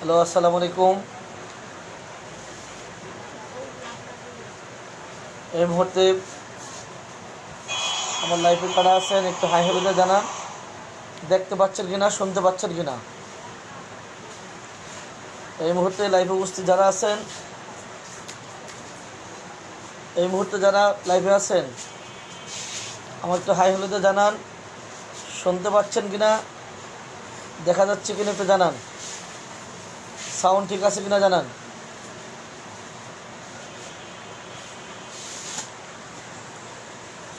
Hello, আসসালামু আলাইকুম। এই মুহূর্তে আমার লাইফে কারা আছেন একটু হাই হ্যালোতে জানান। দেখতে পাচ্ছেন কিনা, শুনতে পাচ্ছেন কিনা। এই মুহূর্তে লাইভে উপস্থিত যারা আছেন, এই মুহূর্তে যারা লাইভে আছেন আমার একটু হাই হ্যালোতে জানান। শুনতে পাচ্ছেন কিনা, দেখা যাচ্ছে কিনা একটু জানান। সাউন্ড ঠিক আছে কিনা জানান।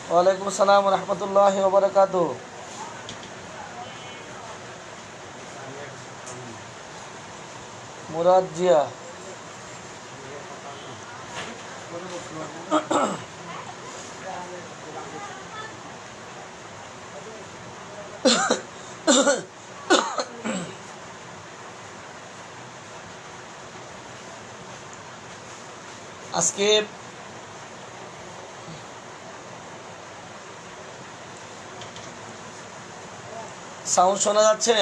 ওয়ালাইকুম আসসালাম রহমতুল্লাহি ওয়া বারাকাতুহু। মুরাদ জিয়া, আজকে সাউন্ড শোনা যাচ্ছে?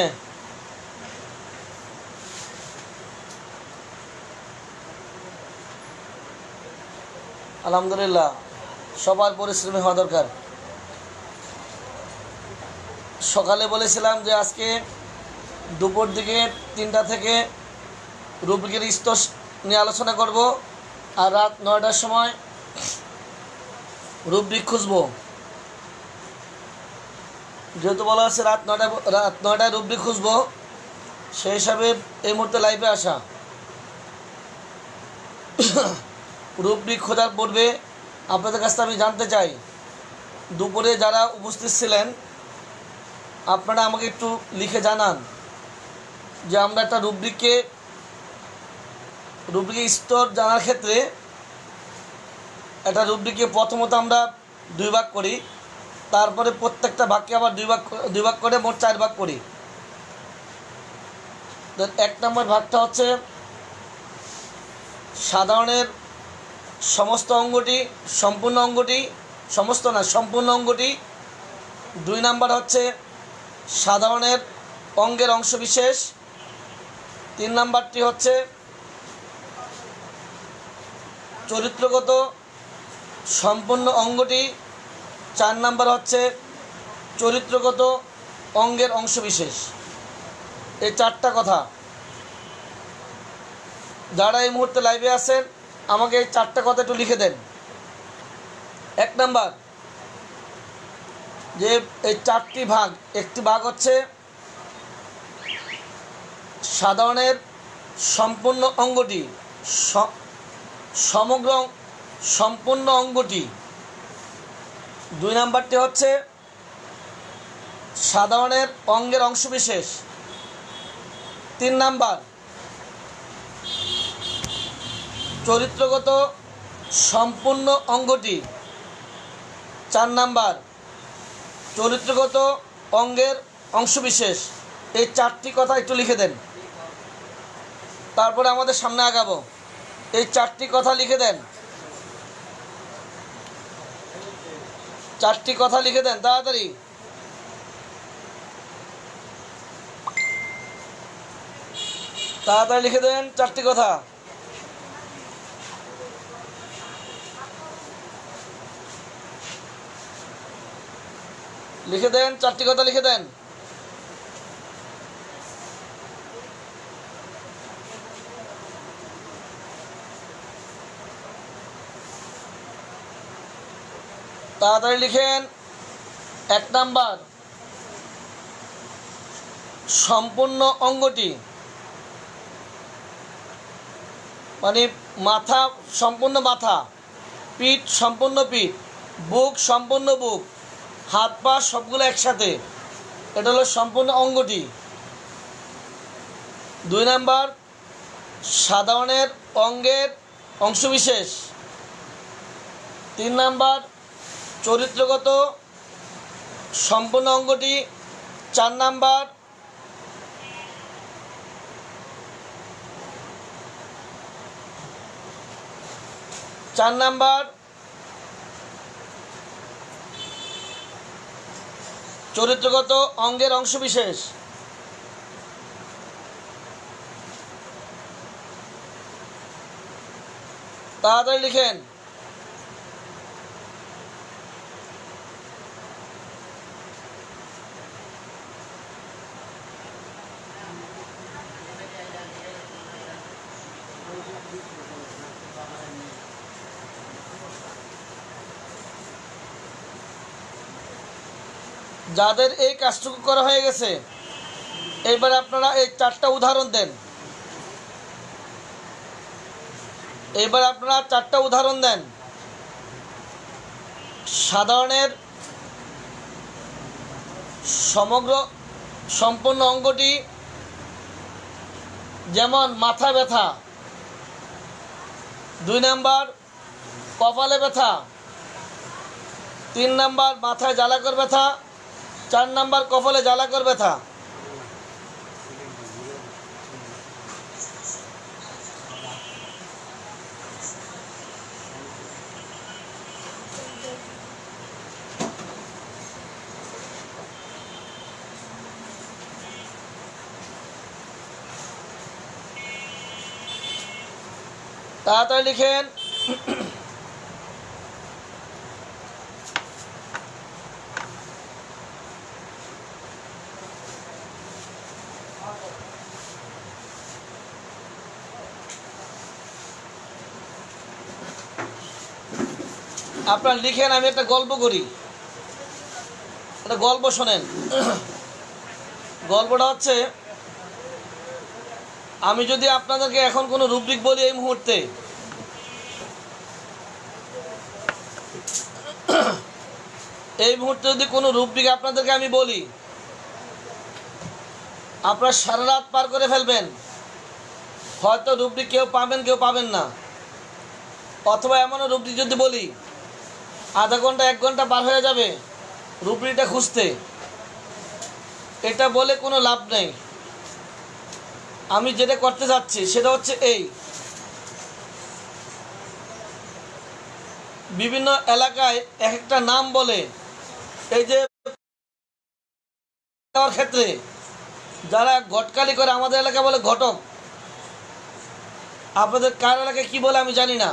আলহামদুলিল্লাহ, সবার পরিশ্রমী হওয়া দরকার। সকালে বলেছিলাম যে আজকে দুপুর দিকে 3টা থেকে রুব্রিকের স্তর নিয়ে আলোচনা করব, আর রাত 9টার সময় রুব্রিক খুঁজব। যেহেতু বলা আছে রাত 9টায় রুব্রিক খুঁজব, সেই হিসাবে এই মুহূর্তে লাইভে আসা। রুব্রিক খোঁজার পূর্বে আপনাদের কাছ থেকে আমি জানতে চাই, দুপুরে যারা উপস্থিত ছিলেন আপনারা আমাকে একটু লিখে জানান যে আমরা একটা রুব্রিকের স্তর জানার ক্ষেত্রে একটা রুব্রিকে প্রথমত আমরা 2 ভাগ করি, তারপরে প্রত্যেকটা ভাগকে আবার 2 ভাগ করে মোট 4 ভাগ করি। 1 নম্বর ভাগটা হচ্ছে সাধারণের সমস্ত অঙ্গটি, সম্পূর্ণ অঙ্গটি, সমস্ত না সম্পূর্ণ অঙ্গটি। 2 নাম্বার হচ্ছে সাধারণের অঙ্গের অংশবিশেষ। 3 নাম্বারটি হচ্ছে চরিত্রগত সম্পূর্ণ অঙ্গটি। 4 নাম্বার হচ্ছে চরিত্রগত অঙ্গের অংশবিশেষ। এই 4টা কথা যারা এই মুহূর্তে লাইভে আছেন আমাকে এই 4টা কথা একটু লিখে দেন। 1 নাম্বার, যে এই 4টি ভাগ, একটি ভাগ হচ্ছে সাধারণের সম্পূর্ণ অঙ্গটি, সমগ্র সম্পূর্ণ অঙ্গটি। 2 নাম্বারটি হচ্ছে সাধারণের অঙ্গের অংশবিশেষ। 3 নাম্বার চরিত্রগত সম্পূর্ণ অঙ্গটি। 4 নাম্বার চরিত্রগত অঙ্গের অংশবিশেষ। এই 4টি কথা একটু লিখে দেন, তারপরে আমাদের সামনে আগাবো। এই 4টি কথা লিখে দেন, 4টি কথা লিখে দেন তাড়াতাড়ি। তাড়াতাড়ি লিখে দেন 4টি কথা। লিখে দেন 4টি কথা লিখে দেন। তাড়াতাড়ি লিখেন। 1 নাম্বার সম্পূর্ণ অঙ্গটি, মানে মাথা সম্পূর্ণ মাথা, পিঠ সম্পূর্ণ পিঠ, বুক সম্পূর্ণ বুক, হাত পা সবগুলো একসাথে, এটা হলো সম্পূর্ণ অঙ্গটি। 2 নাম্বার সাধারণের অঙ্গের অংশবিশেষ। 3 নাম্বার চরিত্রগত সম্পূর্ণ অঙ্গটি। 4 নাম্বার চরিত্রগত অঙ্গের অংশবিশেষ। তাড়াতাড়ি লিখেন। যাদের এই কাজটুকু করা হয়ে গেছে, এবার আপনারা এই 4টা উদাহরণ দেন। এবার আপনারা 4টা উদাহরণ দেন। সাধারণের সম্পূর্ণ অঙ্গটি, যেমন মাথা ব্যথা, 2 নাম্বার কপালে ব্যথা, 3 নাম্বার মাথায় জ্বালাকর ব্যথা, 4 নাম্বার কপালে জ্বালাকর ব্যথা। তাড়াতাড়ি লিখেন। আপনারা লিখেন, আমি একটা গল্প করি, একটা গল্প শোনেন। গল্পটা হচ্ছে, আমি যদি আপনাদেরকে এখন কোনো রুব্রিক বলি এই মুহূর্তে, যদি কোনো রুব্রিক আপনাদেরকে আমি বলি, আপনারা সারা রাত পার করে ফেলবেন। হয়তো রুব্রিক কেউ পাবেন, কেউ পাবেন না। অথবা এমনও রুব্রিক যদি বলি, আধা ঘন্টা 1 ঘন্টা পার হয়ে যাবে রুব্রিকটা খুঁজতে। এটা বলে কোনো লাভ নেই। আমি যেটা করতে যাচ্ছি সেটা হচ্ছে এই, বিভিন্ন এলাকায় এক একটা নাম বলে। এই যে ক্ষেত্রে যারা ঘটকালি করে, আমাদের এলাকা বলে ঘটক, আপনাদের কার এলাকায় কি বলে আমি জানি না।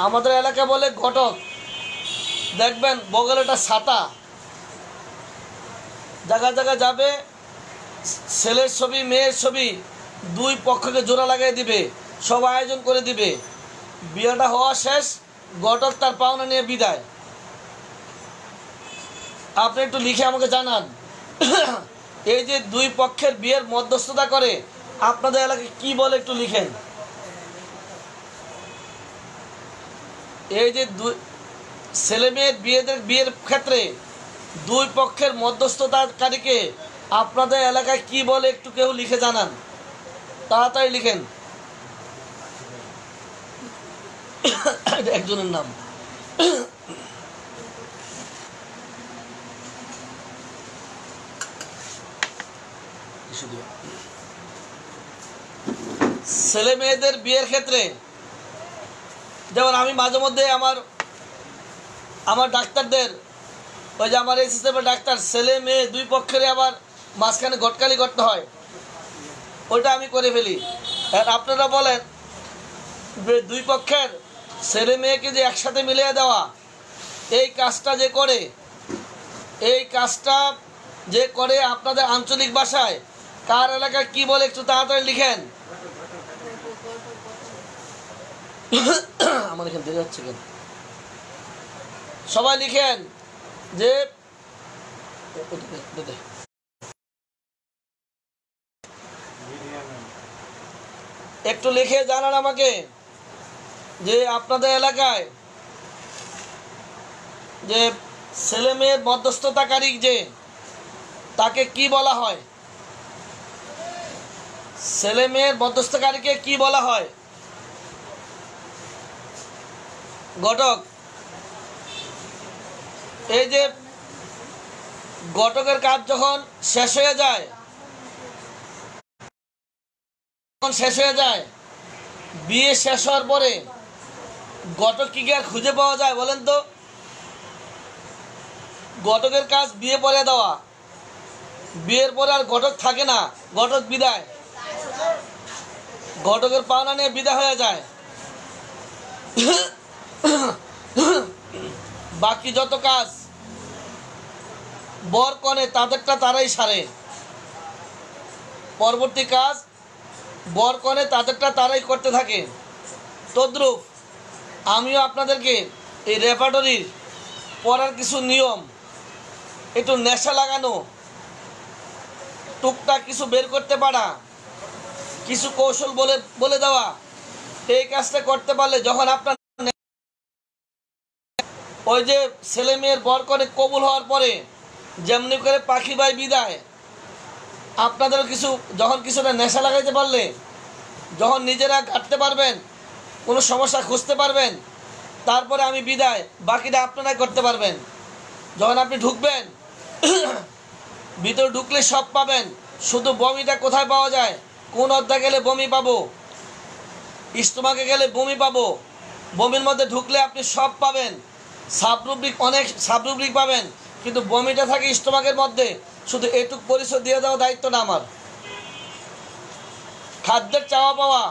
আমাদের এলাকা বলে ঘটক। দেখবেন বগলে একটা ছাতা, জায়গা জায়গা যাবে, ছেলের ছবি মেয়ের ছবি 2 পক্ষকে জোড়া লাগিয়ে দিবে, সব আয়োজন করে দিবে। বিয়েটা হওয়া শেষ, ঘটক তার পাওনা নিয়ে বিদায়। আপনি একটু লিখে আমাকে জানান, এই যে 2 পক্ষের বিয়ের মধ্যস্থতা করে আপনাদের এলাকায় কি বলে একটু লিখেন। এই যে ছেলে মেয়ের বিয়ের ক্ষেত্রে 2 পক্ষের মধ্যস্থতাকারীকে আপনাদের এলাকায় কি বলে একটু কেউ লিখে জানান। তাড়াতাড়ি লিখেন। একজনের নাম। ছেলে মেয়েদের বিয়ের ক্ষেত্রে, যেমন আমি মাঝে মধ্যে আমার ডাক্তারদের, ওই যে আমার এই সিস্টেমের ডাক্তার, ছেলে মেয়ে 2 পক্ষের আবার মাঝখানে ঘটকালি করতে হয়, ওইটা আমি করে ফেলি। আর আপনারা বলেন, 2 পক্ষের ছেলে মেয়েকে যে একসাথে মিলিয়ে দেওয়া, এই কাজটা যে করে আপনাদের আঞ্চলিক ভাষায় কার এলাকায় কি বলে একটু তাড়াতাড়ি লিখেন। আমার এখানে দেরি হচ্ছে কেন? সবাই লিখেন যে একটু লিখে জানান আমাকে যে আপনাদের এলাকায় যে ছেলে মেয়ের মধ্যস্থতাকারী যে, তাকে কি বলা হয়? ছেলে মেয়ের মধ্যস্থতাকারীকে কি বলা হয়? ঘটক। এই যে ঘটকের কাজ যখন শেষ হয়ে যায়, বিয়ে শেষ হওয়ার পরে ঘটক কি আর খুঁজে পাওয়া যায় বলেন তো? ঘটকের কাজ বিয়ে পরে দেওয়া, বিয়ের পরে আর ঘটক থাকে না, ঘটক বিদায়, ঘটকের পাওনা নিয়ে বিদায় হয়ে যায়। বাকি যত কাজ বর কনে তাদেরটা তারাই সারে। পরবর্তী কাজ বর কনে তাদেরটা তারাই করতে থাকে। তদ্রূপ আমিও আপনাদেরকে এই রেপার্টরির পড়ার কিছু নিয়ম, একটু নেশা লাগানো, টুকটাক কিছু বের করতে পারা, কিছু কৌশল বলে দেওয়া, এই কাজটা করতে পারলে যখন আপনার ওই যে ছেলে মেয়ের বর করে কবুল হওয়ার পরে যেমনি করে পাখি ভাই বিদায়, আপনাদেরও কিছু যখন কিছুটা নেশা লাগাইতে পারলে, যখন নিজেরা কাটতে পারবেন, কোনো সমস্যা খুঁজতে পারবেন, তারপরে আমি বিদায়, বাকিটা আপনারাই করতে পারবেন। যখন আপনি ঢুকবেন, ভিতরে ঢুকলে সব পাবেন, শুধু বমিটা কোথায় পাওয়া যায়, কোন অধ্যায় গেলে বমি পাবো, স্টোমাকে গেলে বমি পাবো, বমির মধ্যে ঢুকলে আপনি সব পাবেন। সাবরুব্রিক অনেক সাবরুব্রিক পাবেন, কিন্তু বমিটা থাকে স্টোমাকের মধ্যে। শুধু এটুক পরিচয় দিয়ে দেওয়া দায়িত্বটা আমার। খাদ্যের চাওয়া পাওয়া,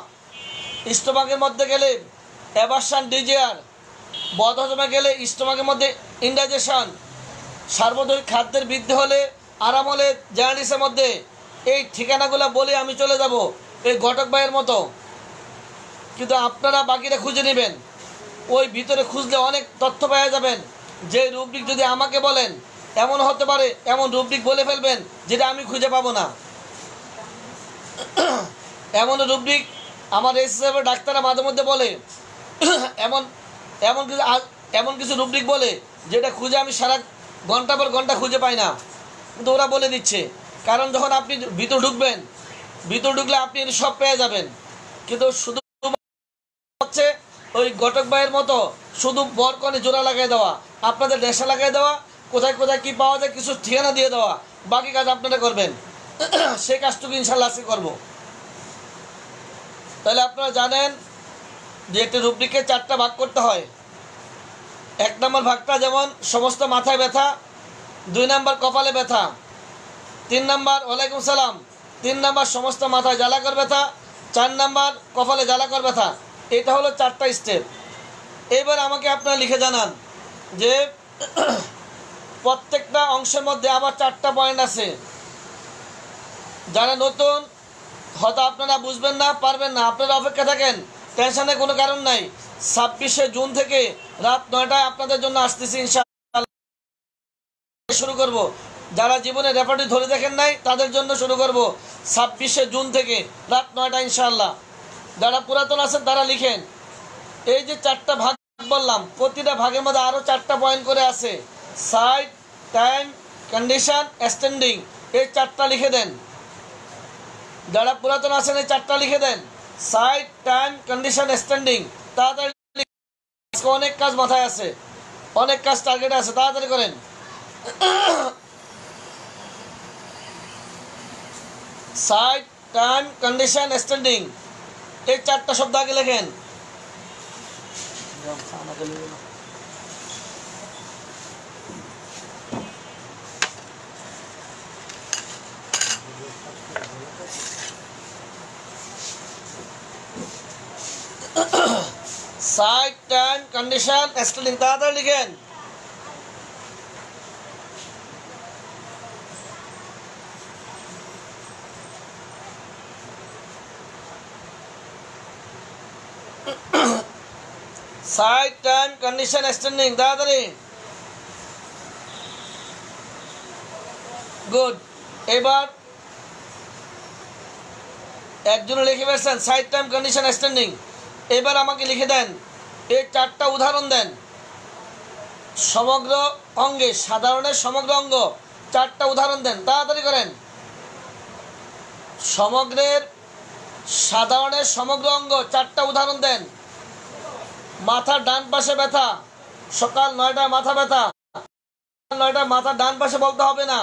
স্টোমাকের মধ্যে গেলে অ্যাভারশন ডিজায়ার, বদহজমে গেলে স্টোমাকের মধ্যে ইন্ডাইজেশন, সার্বজনীন খাদ্যের বৃদ্ধি হলে, আরাম হলে জেনারিসের মধ্যে, এই ঠিকানাগুলো বলে আমি চলে যাব এই ঘটক ভাইয়ের মতো। কিন্তু আপনারা বাকিটা খুঁজে নেবেন, ওই ভিতরে খুঁজলে অনেক তথ্য পাওয়া যাবেন। যে রুব্রিক যদি আমাকে বলেন, এমন হতে পারে এমন রুব্রিক বলে ফেলবেন যেটা আমি খুঁজে পাবো না। এমন রুব্রিক আমার এই হিসাবে ডাক্তাররা মাঝে মধ্যে বলে, এমন এমন কিছু রুব্রিক বলে যেটা খুঁজে আমি সারা ঘন্টা পর ঘন্টা খুঁজে পাই না, কিন্তু ওরা বলে দিচ্ছে। কারণ যখন আপনি ভিতর ঢুকবেন, ভিতর ঢুকলে আপনি সব পেয়ে যাবেন। কিন্তু শুধু হচ্ছে ওই ঘটক ভাইয়ের মতো শুধু বর কনে জোড়া লাগাই দেওয়া, আপনাদের নেশা লাগাই দেওয়া, কোথায় কোথায় কী পাওয়া যায় কিছু ঠিকানা দিয়ে দেওয়া, বাকি কাজ আপনারা করবেন। সেই কাজটুকু ইনশাল্লাহ আজকে করবো। তাহলে আপনারা জানেন যে একটি রুব্রিককে 4টা ভাগ করতে হয়। 1 নম্বর ভাগটা যেমন সমস্ত মাথায় ব্যথা, 2 নম্বর কপালে ব্যথা, 3 নম্বর ওয়ালাইকুম সালাম, 3 নম্বর সমস্ত মাথায় জ্বালাকর ব্যথা, 4 নম্বর কপালে জ্বালাকর ব্যথা। এটা হলো 4টা স্টেপ। এবার আমাকে আপনারা লিখে জানান যে প্রত্যেকটা অংশের মধ্যে আবার 4টা পয়েন্ট আছে। যারা নতুন হয়তো আপনারা বুঝবেন না, পারবেন না, আপনারা অপেক্ষা থাকেন, টেনশনের কোনো কারণ নাই। 26শে জুন থেকে রাত 9টায় আপনাদের জন্য আসতেছি ইনশাআল্লাহ শুরু করব। যারা জীবনে রেপার্টরি ধরে দেখেন নাই তাদের জন্য শুরু করব 26শে জুন থেকে রাত 9টা ইনশাআল্লাহ। যারা পুরাতন আছেন তারা লিখেন। এই যে 4টা ভাগ বললাম, প্রতিটা ভাগের মধ্যে আরও 4টা পয়েন্ট করে আছে। সাইড, টাইম, কন্ডিশন, স্ট্যান্ডিং, এই 4টা লিখে দেন। যারা পুরাতন আছেন এই 4টা লিখে দেন। Side, time, condition, standing. তাড়াতাড়ি, অনেক কাজ মাথায় আছে, অনেক কাজ টার্গেটে আছে, তাড়াতাড়ি করেন। সাইড, টাইম, কন্ডিশন, স্ট্যান্ডিং, এই 4টা শব্দ আগে লেখেন। সাইড, টাইম, কন্ডিশন, স্ট্যান্ডিং, তাড়াতাড়ি লিখেন। সাইড, টাইম, কন্ডিশন, স্ট্যান্ডিং, তাড়াতাড়ি। গুড। এবার একজনে লিখে ফেলছেন সাইড, টাইম, কন্ডিশন, স্ট্যান্ডিং। এবার আমাকে লিখে দেন, এই 4টা উদাহরণ দেন। সমগ্র অঙ্গে, সাধারণের সমগ্র অঙ্গ 4টা উদাহরণ দেন, তাড়াতাড়ি করেন। সমগ্রের, সাধারণের সমগ্র অঙ্গ 4টা উদাহরণ দেন। মাথার ডান পাশে ব্যথা, সকাল 9টায় মাথা ব্যথা, 9টায় মাথার ডান পাশে বলতে হবে না।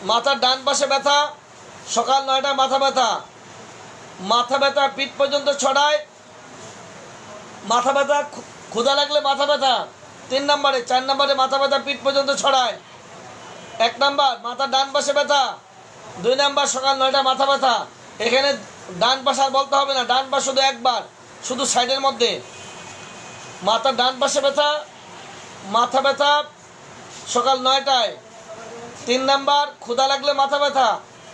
মাথার ডান পাশে ব্যথা, সকাল 9টায় মাথা ব্যথা, মাথা ব্যথা পিঠ পর্যন্ত ছড়ায়, মাথা ব্যথা ক্ষুধা লাগলে মাথা ব্যথা 3 নম্বরে, 4 নম্বরে মাথা ব্যথা পিঠ পর্যন্ত ছড়ায়। 1 নম্বর মাথার ডান পাশে ব্যথা, 2 নম্বর সকাল 9টায় মাথা ব্যথা। এখানে ডান পাশ আর বলতে হবে না, ডান পাশ শুধু একবার। শুধু সাইডের মধ্যে। মাথার ডান পাশে ব্যথা, মাথা ব্যথা সকাল 9টায়। 3 নাম্বার ক্ষুধা লাগলে মাথা ব্যথা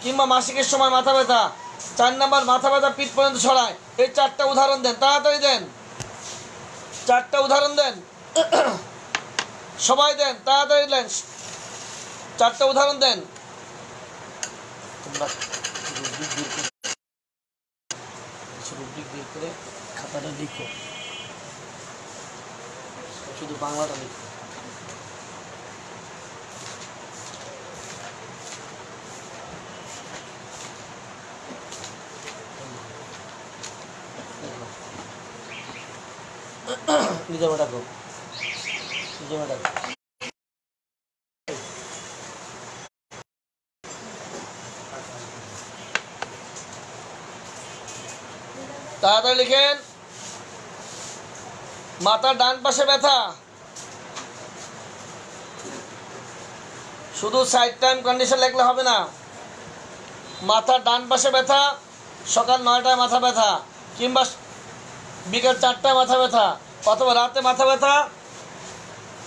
কিংবা মাসিকের সময় মাথা ব্যথা। 4 নাম্বার মাথা ব্যথা পিঠ পর্যন্ত ছড়ায়। এই 4টা উদাহরণ দেন, তাড়াতাড়ি দেন, 4টা উদাহরণ দেন, সবাই দেন, তাড়াতাড়ি দেন, 4টা উদাহরণ দেন। রুব্রিক বের করে খাতাটা লিখো, শুধু বাংলাটা লিখো। নিজে ডাকো, নিজে ডাকো। তাড়াতাড়ি লিখেন। মাথার ডান পাশে ব্যথা, শুধু সাইড টাইম কন্ডিশন লিখলে হবে না। মাথার ডান পাশে ব্যথা, সকাল 9টায় মাথা ব্যথা কিংবা বিকেল 4টায় মাথা ব্যথা অথবা রাতে মাথা ব্যথা।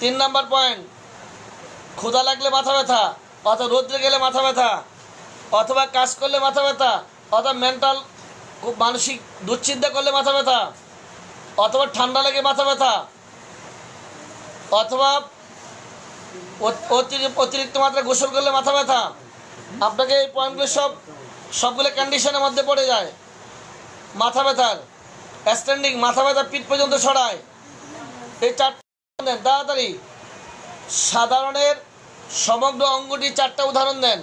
3 নাম্বার পয়েন্ট, ক্ষুধা লাগলে মাথা ব্যথা অথবা রোদ্রে গেলে মাথা ব্যথা অথবা কাজ করলে মাথা ব্যথা অথবা মেন্টাল খুব মানসিক দুশ্চিন্তা করলে মাথা ব্যথা অথবা ঠান্ডা লেগে মাথা ব্যথা অথবা অতিরিক্ত মাত্রা গোসল করলে মাথা ব্যথা। আপনাকে এই পয়েন্টগুলো সবগুলো কন্ডিশনের মধ্যে পড়ে যায়। মাথা ব্যথার স্ট্যান্ডিং, মাথা ব্যথা পিঠ পর্যন্ত ছড়ায়। এই 4টা দেন তাড়াতাড়ি। সাধারণের সমগ্র অঙ্গটি 4টা উদাহরণ দেন।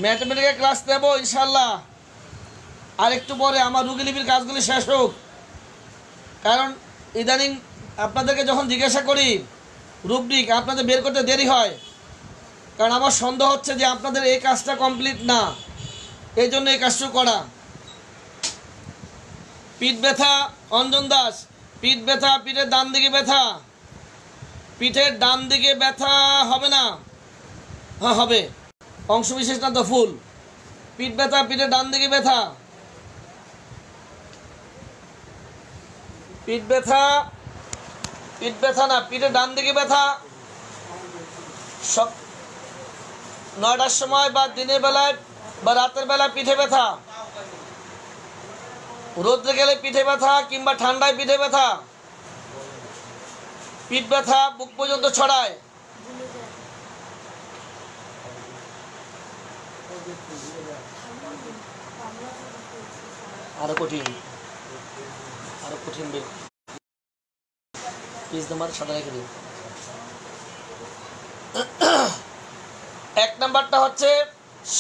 ম্যাথমেটিক্যাল ক্লাস নেব ইনশাল্লাহ আর একটু পরে। আমার রুগীলিপির কাজগুলি শেষ হোক, কারণ ইদানিং আপনাদেরকে যখন জিজ্ঞাসা করি রুব্রিক আপনাদের বের করতে দেরি হয়, কারণ আমার সন্দেহ হচ্ছে যে আপনাদের এই কাজটা কমপ্লিট না, এই জন্য এই কাজটা করা। পিঠ ব্যথা, অঞ্জন দাস, পিঠ ব্যথা, পিঠের ডান দিকে ব্যথা, পিঠের ডান দিকে ব্যথা হবে না? হ্যাঁ হবে, অংশ বিশেষ না তো, ফুল। পিঠ ব্যথা, পিঠের ডান দিকে ব্যথা, পিঠ ব্যথা, পিঠ ব্যথা না, পিঠের ডান দিকে ব্যথা সব 9টার সময় বা দিনের বেলায় বা রাতের বেলায় পিঠে ব্যথা, রোদ্রে গেলে পিঠে ব্যথা কিংবা ঠান্ডায় পিঠে ব্যথা, পিঠ ব্যথা বুক পর্যন্ত ছড়ায়। আরো কঠিন, আরো কঠিন পেজ নাম্বার সাদা রেখে দিন। 1 নাম্বারটা হচ্ছে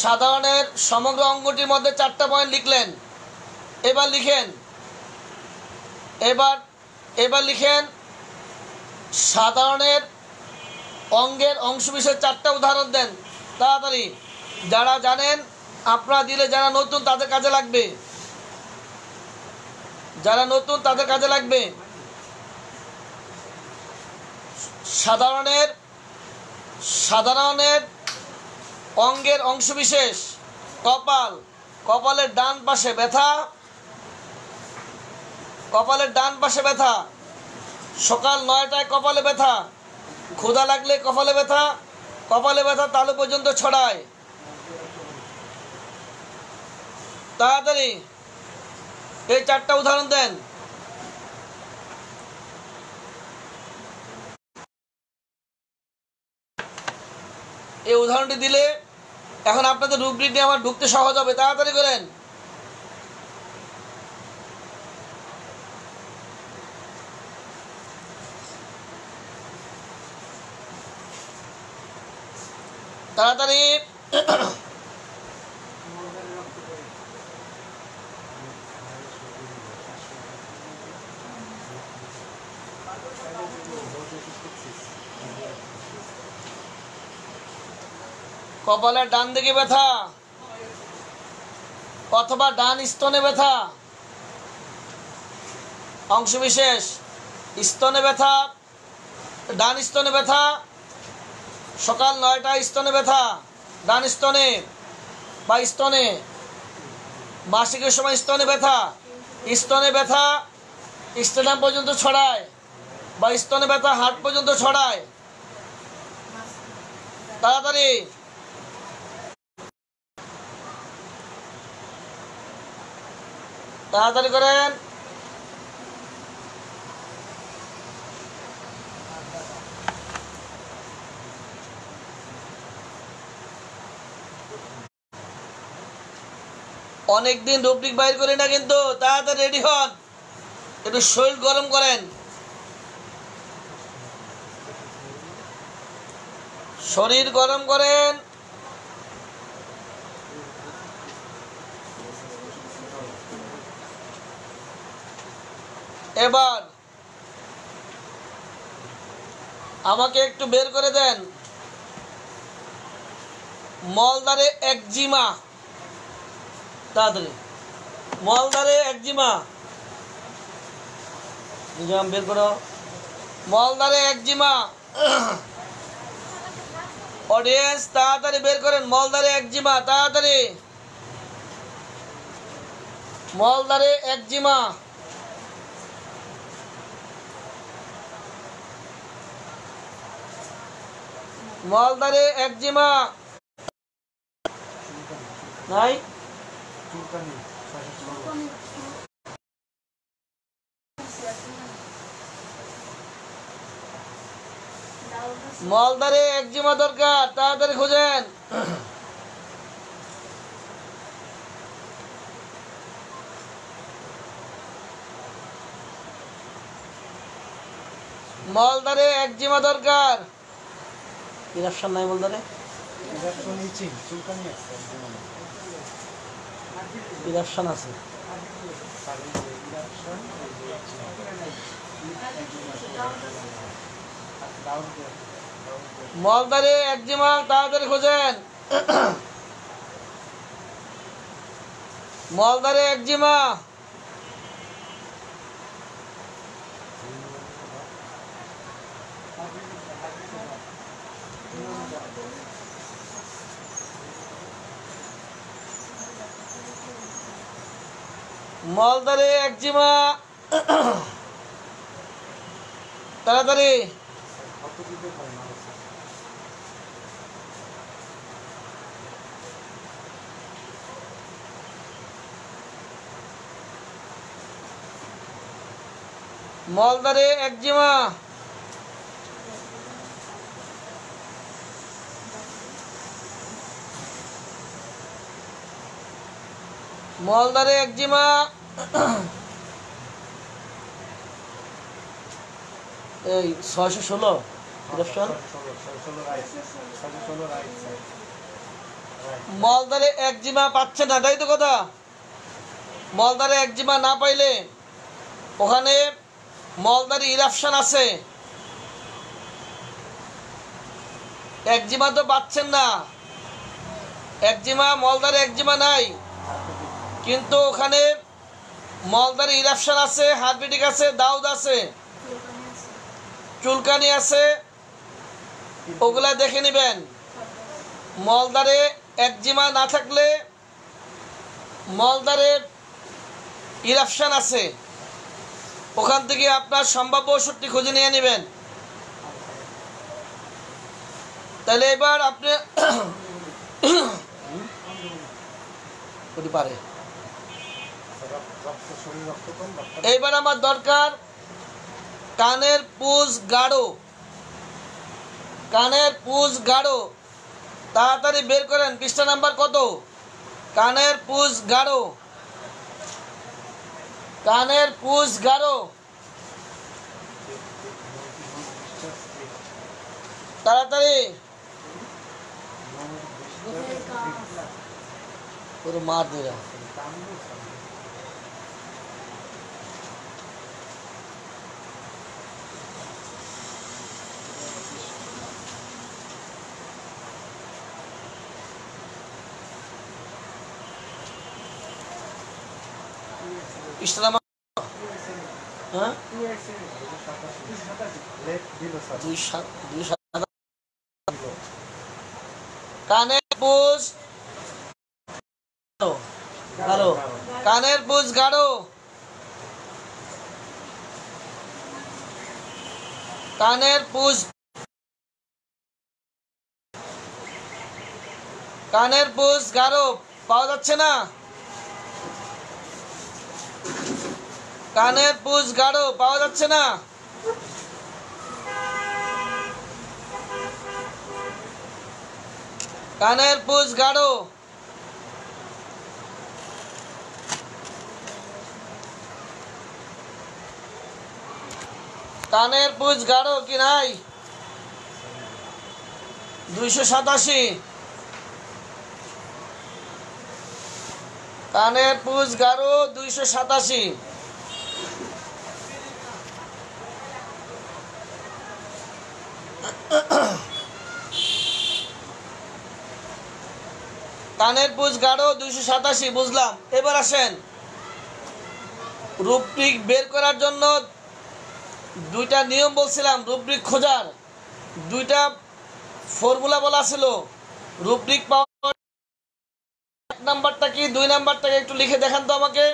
সাধারণের সমগ্র অঙ্গটির মধ্যে 4টা পয়েন্ট লিখলেন। এবার লিখেন, এবার লিখেন সাধারণের অঙ্গের অংশবিশেষ 4টা উদাহরণ দেন তাড়াতাড়ি। যারা জানেন আপনারা দিলে, যারা নতুন তাদের কাজে লাগবে, যারা নতুন তাদের কাজে লাগবে। সাধারণের অঙ্গের অংশবিশেষ কপাল, কপালের ডান পাশে ব্যথা, কপালের ডান পাশে ব্যথা, সকাল 9টায় কপালে ব্যথা, ক্ষুধা লাগলে কপালে ব্যথা, কপালে ব্যথা তালু পর্যন্ত ছড়ায়। তাড়াতাড়ি এই 4টা উদাহরণ দেন। এই উদাহরণটি দিলে এখন আপনাদের রুব্রিক নিয়ে আমার ঢুকতে সহজ হবে। তাড়াতাড়ি করেন। তাড়াতাড়ি। কপালের ডান দিকে ব্যথা অথবা ডান স্তনে ব্যথা, অংশবিশেষ স্তনে ব্যথা, ডান স্তনে ব্যথা সকাল 9টায় স্তনে ব্যথা, ডান স্তনে বা স্তনে, মাসিকের সময় স্তনে ব্যথা স্টেনাম পর্যন্ত ছড়ায় বা স্তনে ব্যথা হার্ট পর্যন্ত ছড়ায়। তাড়াতাড়ি তাড়াতাড়ি করেন। অনেকদিন রুব্রিক বাইর করি না, কিন্তু তাড়াতাড়ি রেডি হন, একটু শরীর গরম করেন, শরীর গরম করেন। এবার আমাকে একটু বের করে দেন মলদারে একজিমা, তাড়াতাড়ি মলদারে একজিমা, বের করো মলদারে একজিমা। অডিয়েন্স তাড়াতাড়ি বের করেন মলদারে একজিমা, তাড়াতাড়ি মলদারে একজিমা। মলদারে একজিমা নাই, মলদারে একজিমা দরকার, তাড়াতাড়ি খুঁজেন। মলদারে একজিমা দরকার। ইরাপশন নাই মলদারে, ইরাপশন আছে। মলদারে একজিমা তাড়াতাড়ি খোঁজেন। মলদারে একজিমা, মলদারে একজিমা তাড়াতাড়ি। মলদারে একজিমা, মলদারে একজিমা। এই 616 মলদারে একজিমা পাচ্ছে না, তাই তো কথা। মলদারে একজিমা না পাইলে ওখানে মলদারে ইরাপশন আছে, একজিমা তো পাচ্ছেন না। একজিমা মলদারে একজিমা নাই, কিন্তু ওখানে মলদারে ইরাপশন আছে, হার্টবিটিক আছে, দাউদ আছে, চুলকানি আছে, ওগুলা দেখে নেবেন। মলদারে একজিমা না থাকলে মলদারে ইরাপশন আছে, ওখান থেকে আপনার সম্ভাব্য ওষুধটি খুঁজে নিয়ে নেবেন। তাহলে এবার আপনি পারে এইবার আমার দরকার কানের পুজ গাঢ়, কানের পুজ গাঢ়, তাড়াতাড়ি বের করেন। পৃষ্ঠা নাম্বার কত? কানের পুজ গাঢ়, কানের পুজ গাঢ়, তাড়াতাড়ি। পুরো মার দেगा। ইসলাম হ্যাঁ 2 7 কানের পুজ গাঢ়, কানের পুজ গাঢ়, কানের পুজ, কানের পুজ গাঢ় পাওয়া যাচ্ছে না, কানের পুজ গাঢ় পাওয়া যাচ্ছে না, কানের পুজ গাঢ়, কানের পুজ গাঢ় কি নাই? 287, কানের পুজ গাঢ় 287। কানের পুজ গাঢ় 287, বুঝলাম। এবার আসেন, রুব্রিক বের করার জন্য দুইটা নিয়ম বলছিলাম, রুব্রিক খোঁজার দুইটা ফর্মুলা বলা ছিল। রুব্রিক পাওয়ার 1 নাম্বারটা কি, 2 নাম্বারটাকে একটু লিখে দেখান তো আমাকে।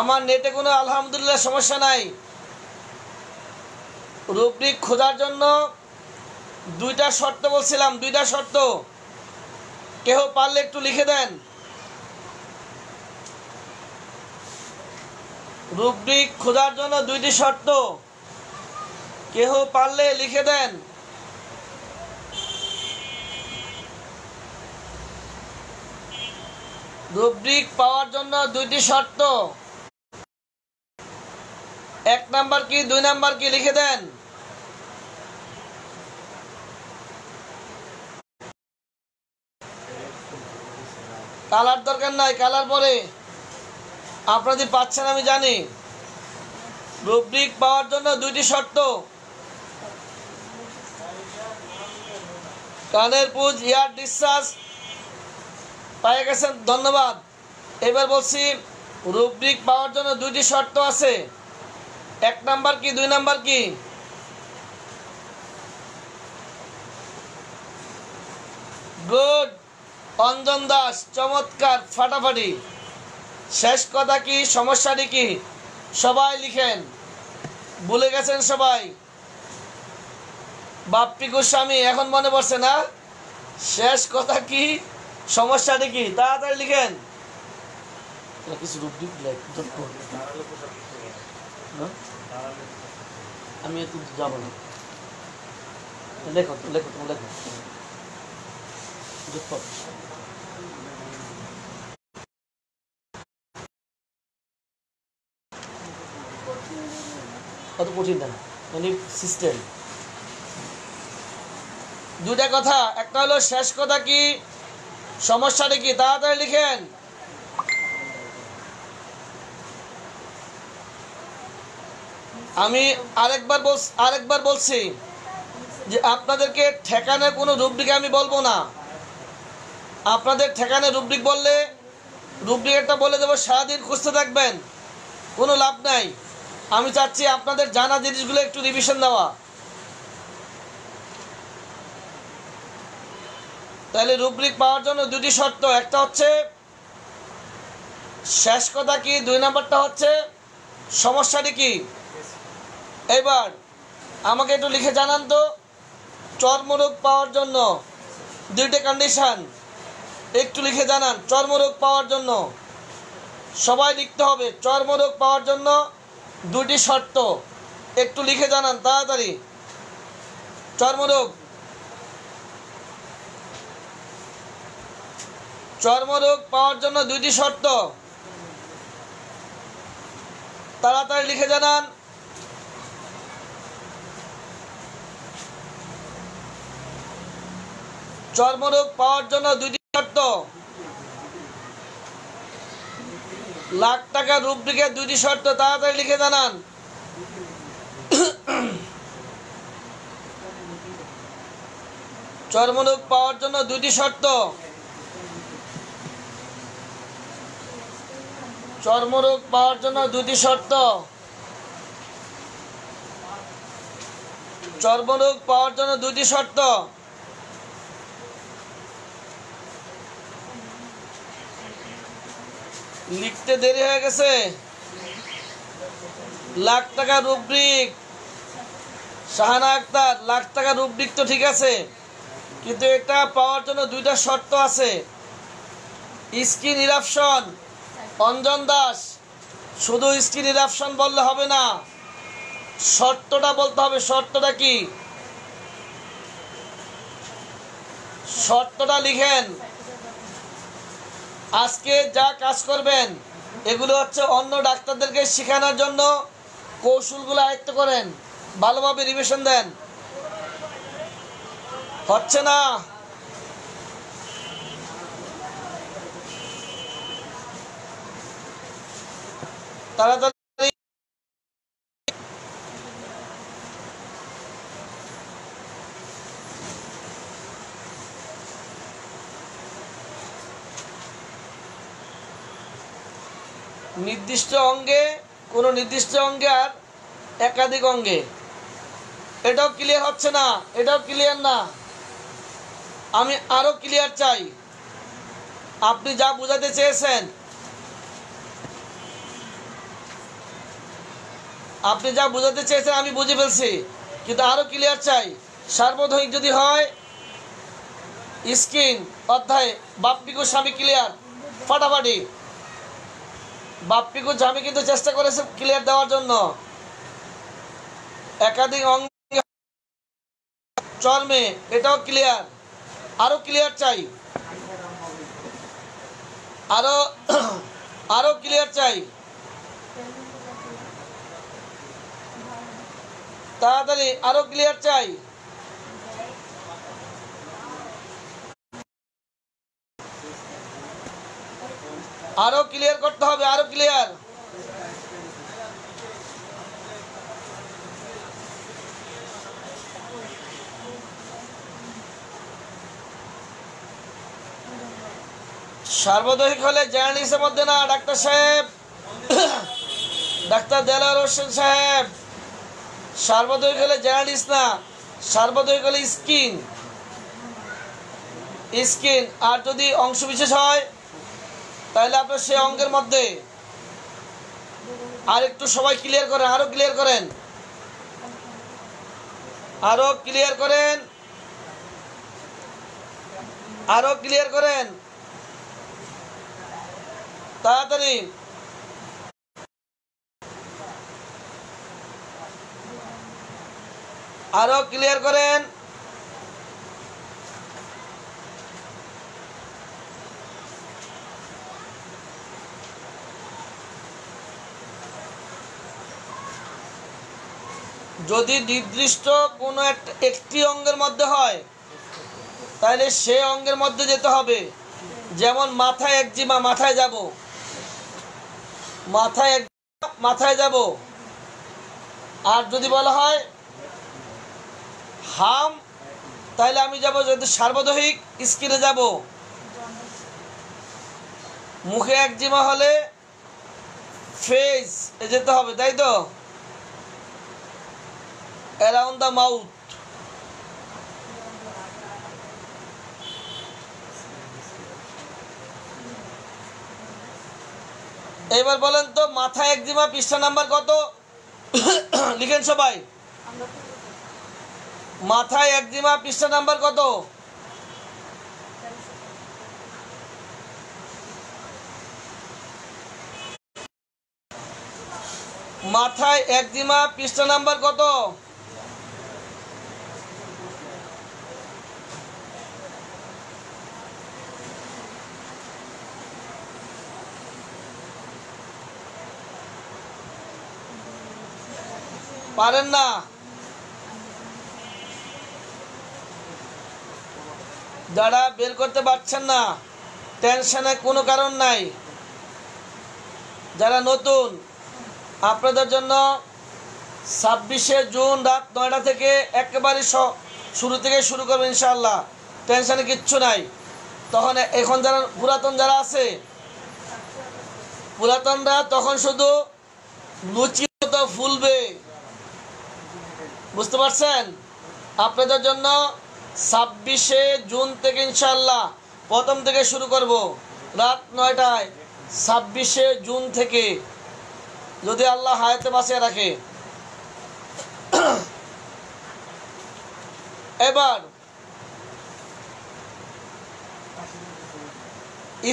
আমার নেটে কোনো আলহামদুলিল্লাহ সমস্যা নাই। রুব্রিক খোঁজার জন্য দুইটা শর্ত বলছিলাম, দুইটা শর্ত, কেউ পারলে একটু লিখে দেন। রুব্রিক খোঁজার জন্য দুইটি শর্ত, কেউ পারলে লিখে দেন। রুব্রিক পাওয়ার জন্য দুইটি শর্ত, 1 নাম্বার কি, 2 নাম্বার কি লিখে দেন। কালার দরকার নাই, কালার পরে, আপনাদের পাচ্ছেন আমি জানি। রুব্রিক পাওয়ার জন্য দুইটি শর্ত, কানের পুজ ইয়ার ডিসচার্জ পেয়ে গেছেন, ধন্যবাদ। এবার বলছি, রুব্রিক পাওয়ার জন্য দুইটি শর্ত আছে, 1 নাম্বার কি, 2 নাম্বার কি? গুড, অঞ্জন দাস, চমৎকার, ফাটাফাটি। শেষ কথা কি, সমস্যাটি কি? সবাই লিখেন, ভুলে গেছেন সবাই। বাপ্পি গোস্বামী, এখন মনে পড়ছে না? শেষ কথা কি, সমস্যাটি কি? তাড়াতাড়ি লিখেন। কিছু রুব্রিক আমি একটু যাবো না, লেখো লেখো, তুমি লেখো। কত কঠিন না, মানে সিস্টেম। দুটা কথা, একটা হলো শেষ কথা কি, সমস্যাটা কি? তাড়াতাড়ি লিখেন। আমি আরেকবার বলছি যে আপনাদেরকে ঠেকানে কোনো রুব্রিক আমি বলবো না। আপনাদের ঠেকানে রুব্রিক বললে রুব্রিক একটা বলে দেবো, সারাদিন খুঁজতে থাকবেন, কোনো লাভ নাই। আমি চাচ্ছি আপনাদের জানা জিনিসগুলো একটু রিভিশন দেওয়া। তাহলে রুব্রিক পাওয়ার জন্য দুটি শর্ত, একটা হচ্ছে শেষ কথা কি, 2 নাম্বারটা হচ্ছে সমস্যাটি কি। এবার আমাকে একটু লিখে জানান তো, চর্মরোগ পাওয়ার জন্য দুইটা কন্ডিশন একটু লিখে জানান। চর্মরোগ পাওয়ার জন্য সবাই লিখতে হবে, চর্মরোগ পাওয়ার জন্য দুটি শর্ত একটু লিখে জানান তাড়াতাড়ি। চর্মরোগ পাওয়ার জন্য দুইটি শর্ত, তাড়াতাড়ি লিখে জানান। চর্মরোগ পাওয়ার জন্য দুইটি শর্ত, লাখ টাকা রুব্রিকের দুইটি শর্ত, তাড়াতাড়ি লিখে জানান। চর্মরোগ পাওয়ার জন্য দুইটি শর্ত, চর্মরোগ পাওয়ার জন্য দুইটি শর্ত, চর্মরোগ পাওয়ার জন্য দুইটি শর্ত। লিখতে দেরি হয়ে গেছে। লাখ টাকা রুব্রিক, শাহানা আক্তার, লাখ টাকা রুব্রিক তো ঠিক আছে, কিন্তু এটা পাওয়ার জন্য দুইটা শর্ত আছে। Skin eruption. অঞ্জন দাস, শুধু স্কিন ইরাপশন বললে হবে না, শর্তটা বলতে হবে। শর্তটা কি? শর্তটা লিখেন। আজকে যা কাজ করবেন এগুলো হচ্ছে অন্য ডাক্তারদেরকে শেখানোর জন্য, কৌশলগুলো আয়ত্ত করেন, ভালোভাবে রিভিশন দেন। হচ্ছে না? তাড়াতাড়ি। নির্দিষ্ট অঙ্গে, কোনো নির্দিষ্ট অঙ্গে আর একাধিক অঙ্গে, এটাও ক্লিয়ার হচ্ছে না, এটাও ক্লিয়ার না। আমি আরো ক্লিয়ার চাই। আপনি যা বোঝাতে চেয়েছেন, আপনি যা বোঝাতে চেয়েছেন আমি বুঝে ফেলছি, কিন্তু আরো ক্লিয়ার চাই। সার্বধৈক যদি হয়, স্কিন অধ্যায় বাপ্পিকু স্বামী ক্লিয়ার, ফাটাফাটি। বাপ্পিকু স্বামী কিন্তু চেষ্টা করেছে ক্লিয়ার দেওয়ার জন্য। একাধিক অঙ্গ চর্মে, এটাও ক্লিয়ার, আরো ক্লিয়ার চাই, আরো আরো ক্লিয়ার চাই। তাড়াতাড়ি, আরো ক্লিয়ার চাই। আরো ক্লিয়ার করতে হবে, আরো ক্লিয়ার। সার্বদৈহিক হলে জার্নিসের মধ্যে না ডাক্তার সাহেব, ডাক্তার দেলাওয়ার হোসেন সাহেব, সার্বদৈহিক হলে জার্নিস না, সার্বদৈহিক হলে স্কিন। স্কিন আর যদি অংশ বিশেষ হয় তাহলে আপনার সেই অঙ্গের মধ্যে। আর একটু সবাই ক্লিয়ার করেন, আরো ক্লিয়ার করেন, আরো ক্লিয়ার করেন, আরো ক্লিয়ার করেন, তাড়াতাড়ি। আরো ক্লিয়ার করেন। যদি নির্দিষ্ট কোনো একটি অঙ্গের মধ্যে হয় তাহলে সে অঙ্গের মধ্যে যেতে হবে। যেমন মাথায় একজিমা, মাথায় যাব, মাথায় একজিমা, মাথায় যাব। আর যদি বলা হয় হাম, তাহলে আমি যাব যদি সার্বদৈহিক স্কিনে যাব। মুখে একজিমা হলে ফেস এ যেতে হবে, তাই তো? Around the mouth. এবার বলেন তো, মাথায় একজিমা পৃষ্ঠা নাম্বার কত? লিখেন সবাই। মাথায় একজিমা পৃষ্ঠা নাম্বার কত? মাথায় একজিমা পৃষ্ঠা নাম্বার কত? পারেন না? যারা বের করতে পারছেন না, টেনশনের কোনো কারণ নাই। যারা নতুন, আপনাদের জন্য 26শে জুন রাত 9টা থেকে একেবারে শুরু থেকে শুরু করবে ইনশাআল্লাহ। টেনশনে কিচ্ছু নাই। তখন এখন যারা পুরাতন যারা আছে, পুরাতনরা তখন শুধু লুচি মতো ফুলবে, বুঝতে পারছেন? আপনাদের জন্য 26শে জুন থেকে ইনশাআল্লাহ প্রথম থেকে শুরু করব, রাত 9টায়। 26শে জুন থেকে, যদি আল্লাহ হায়াতে বাঁচিয়ে রাখে। এবার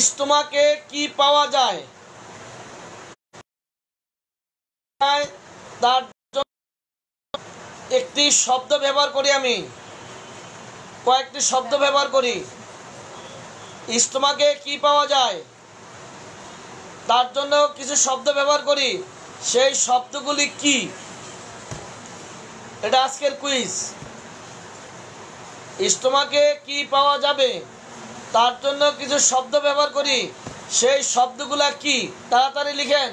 স্টোমাকে কি পাওয়া যায় তার জন্য একটি শব্দ ব্যবহার করি, আমি কয়েকটি শব্দ ব্যবহার করি। স্টোমাকে কি পাওয়া যায় তার জন্য কিছু শব্দ ব্যবহার করি, সেই শব্দগুলি কি? এটা আজকের কুইজ। স্টোমাকে কি পাওয়া যাবে তার জন্য কিছু শব্দ ব্যবহার করি, সেই শব্দগুলা কি? তাড়াতাড়ি লিখেন।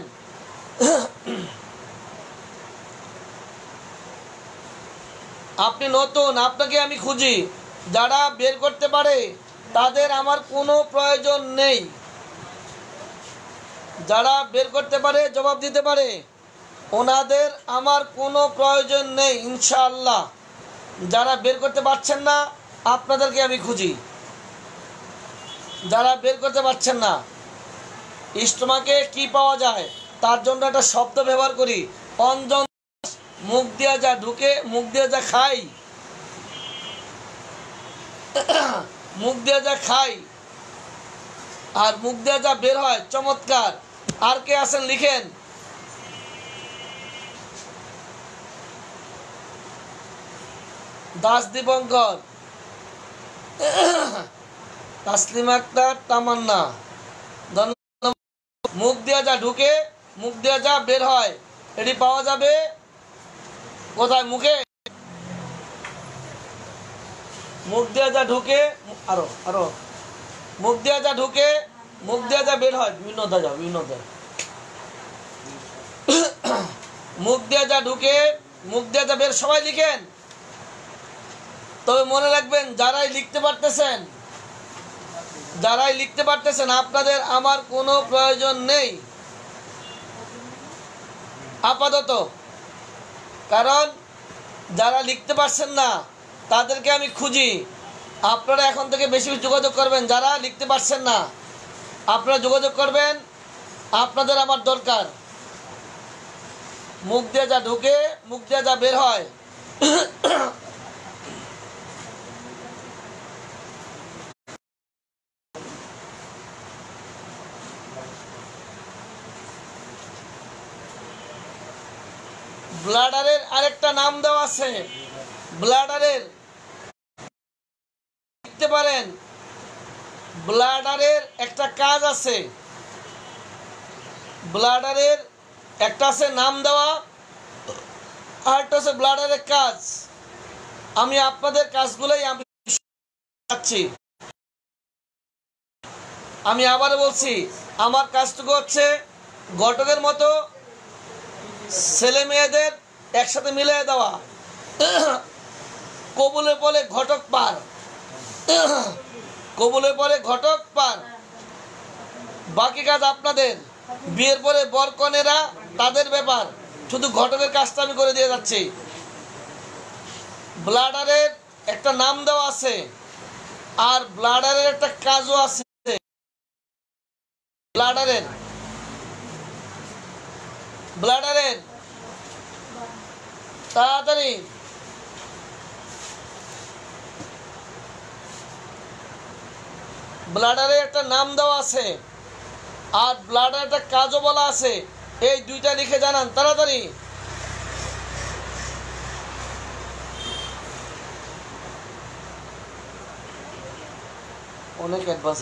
আপনি নতুন, আপনাকে আমি খুঁজি। যারা বের করতে পারে তাদের আমার কোনো প্রয়োজন নেই। যারা বের করতে পারে, জবাব দিতে পারে, ওনাদের আমার কোনো প্রয়োজন নেই ইনশাআল্লাহ। যারা বের করতে পারছেন না, আপনাদেরকে আমি খুঁজি। যারা বের করতে পারছেন না, স্টোমাকে কি পাওয়া যায় তার জন্য একটা শব্দ ব্যবহার করি। অঞ্জন, মুখ দিয়ে যা ঢুকে মুখ দিয়ে যা খাই, মুখ দিয়ে যা খাই আর মুখ দিয়ে যা বের হয়। চমৎকার। আর কে আছেন লিখেন। দাস দীপঙ্কর, তাসলিম আক্তার, তামান্না। মুখ দিয়ে যা ঢুকে মুখ দিয়ে যা বের হয়, এটি পাওয়া যাবে কোথায়? মুখে। মুখ দিয়ে যা ঢুকে, আরো আরো মুখ দিয়ে যা ঢুকে মুখ দিয়ে যা বের হয়, বিভিন্ন যাও, বিভিন্ন মুখ দিয়ে যা ঢুকে মুখ দিয়ে যা বের। সবাই লিখেন। তবে মনে রাখবেন, যারাই লিখতে পারতেছেন আপনাদের আমার কোনো প্রয়োজন নেই আপাতত। কারণ যারা লিখতে পারছেন না তাদেরকে আমি খুঁজি। আপনারা এখন থেকে বেশি যোগাযোগ করবেন। যারা লিখতে পারছেন না আপনারা যোগাযোগ করবেন, আপনাদের আমার দরকার। মুখ দিয়ে যা ঢুকে মুখ দিয়ে যা বের হয়। ব্লাডারের আরেকটা নাম দেওয়া আছে। ব্লাডারের লিখতে পারেন। ব্লাডারের একটা কাজ আছে। ব্লাডারের একটা আছে নাম দেওয়া, আরেকটা আছে ব্লাডারের কাজ। আমি আপনাদের কাজগুলোই আমি যাচ্ছি। আমি আবার বলছি, আমার কাজটুকু হচ্ছে ঘটকের মতো ছেলে মেয়েদের একসাথে মিলিয়ে দেওয়া। কবুলে বলে ঘটক পার, কবুলে পরে ঘটক পার। বাকি কাজ আপনাদের। বিয়ের পরে বরকনেরা তাদের ব্যাপার, শুধু ঘটকের কাজটা আমি করে দিয়ে যাচ্ছি। ব্লাডারের একটা নাম দেওয়া আছে, আর ব্লাডারের একটা কাজও আছে। ব্লাডারের ব্লাডারের তাড়াতাড়ি ব্লাডারের একটা নাম দেওয়া আছে, আর ব্লাডারের একটা কাজও বলা আছে। এই দুইটা লিখে জানান তাড়াতাড়ি। অনেক অ্যাডভান্স।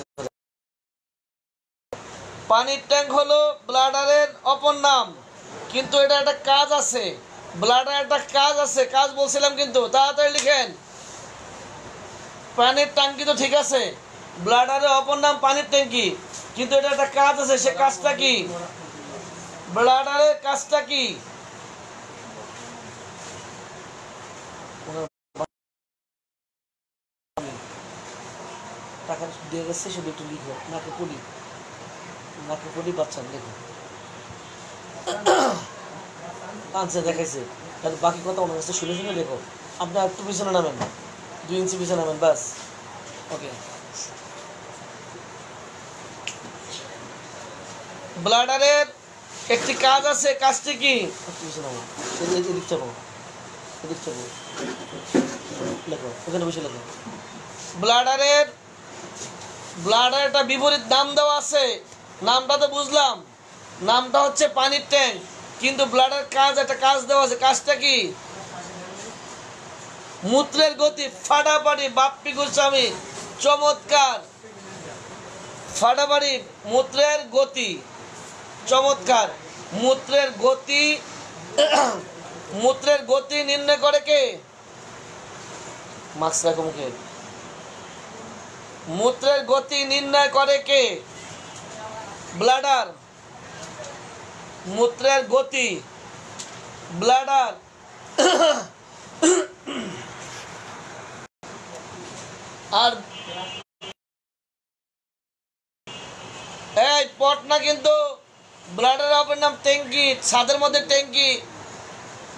পানির ট্যাঙ্ক হলো ব্লাডারের অপর নাম, কিন্তু এটা একটা কাজ আছে। ব্লাডারের একটা কাজ আছে, কাজ বলছিলাম কিন্তু। তাড়াতাড়ি লিখেন। পানির ট্যাঙ্কি তো ঠিক আছে, ব্লাডারের অপর নাম পানির ট্যাঙ্কি, কিন্তু এটা একটা কাজ আছে। সে কাজটা কি? ব্লাডারের কাজটা কি? টাকা দিয়ে গেছে, শুধু একটু লিখো। নাকে পড়ি, নাকে পড়ি বাচ্চা লেখো। আনছে দেখাইছে, তাহলে বাকি কথা ওনার কাছে শুনে শুনে লেখো। আপনি একটু পিছনে নামেন, 2 ইঞ্চি পিছনে নামেন, ব্যাস। ওকে, ব্লাডারের একটি কাজ আছে, কাজটি কি? একটু পিছনে নামেন, এদিক চাপো, এদিক চাপো, লেখো ওখানে বসে লেখো। ব্লাডারের একটা বিপরীত নাম দেওয়া আছে, নামটা তো বুঝলাম, নামটা হচ্ছে পানির ট্যাঙ্ক, কিন্তু ব্লাডার কাজ একটা কাজ দেওয়া আছে, কাজটা কি? মূত্রের গতি। ফাটাফাটি বাপ্পি গোস্বামী, চমৎকার, ফাটাফাটি। মূত্রের গতি, চমৎকার। মূত্রের গতি মূত্রের গতি নির্ণয় করে কে? মাস্ক রাখো মুখে। মূত্রের গতি নির্ণয় করে কে? ব্লাডার। মূত্রের গতি ব্লাডার। আর এই পট না, কিন্তু ব্লাডারের অপর নাম ট্যাঙ্কি, ছাদের মধ্যে ট্যাঙ্কি,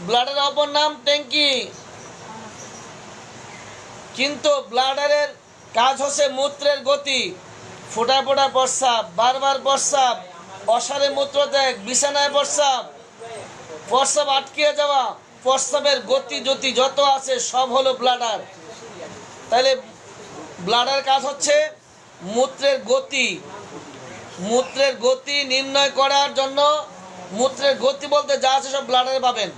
ব্লাডারের অপর নাম ট্যাঙ্কি। কিন্তু ব্লাডারের কাজ হচ্ছে মূত্রের গতি, ফোটা ফোটা প্রস্রাব, বারবার প্রস্রাব, অসারে মূত্রত্যাগ, বিছানায় প্রস্রাব, প্রস্রাব আটকে যাওয়া, প্রস্রাবের গতি জ্যোতি যত আছে সব হলো ব্লাডার। তাহলে ব্লাডার কাজ হচ্ছে মূত্রের গতি। মূত্রের গতি নির্ণয় করার জন্য, মূত্রের গতি বলতে যা আছে সব ব্লাডারে পাবেন।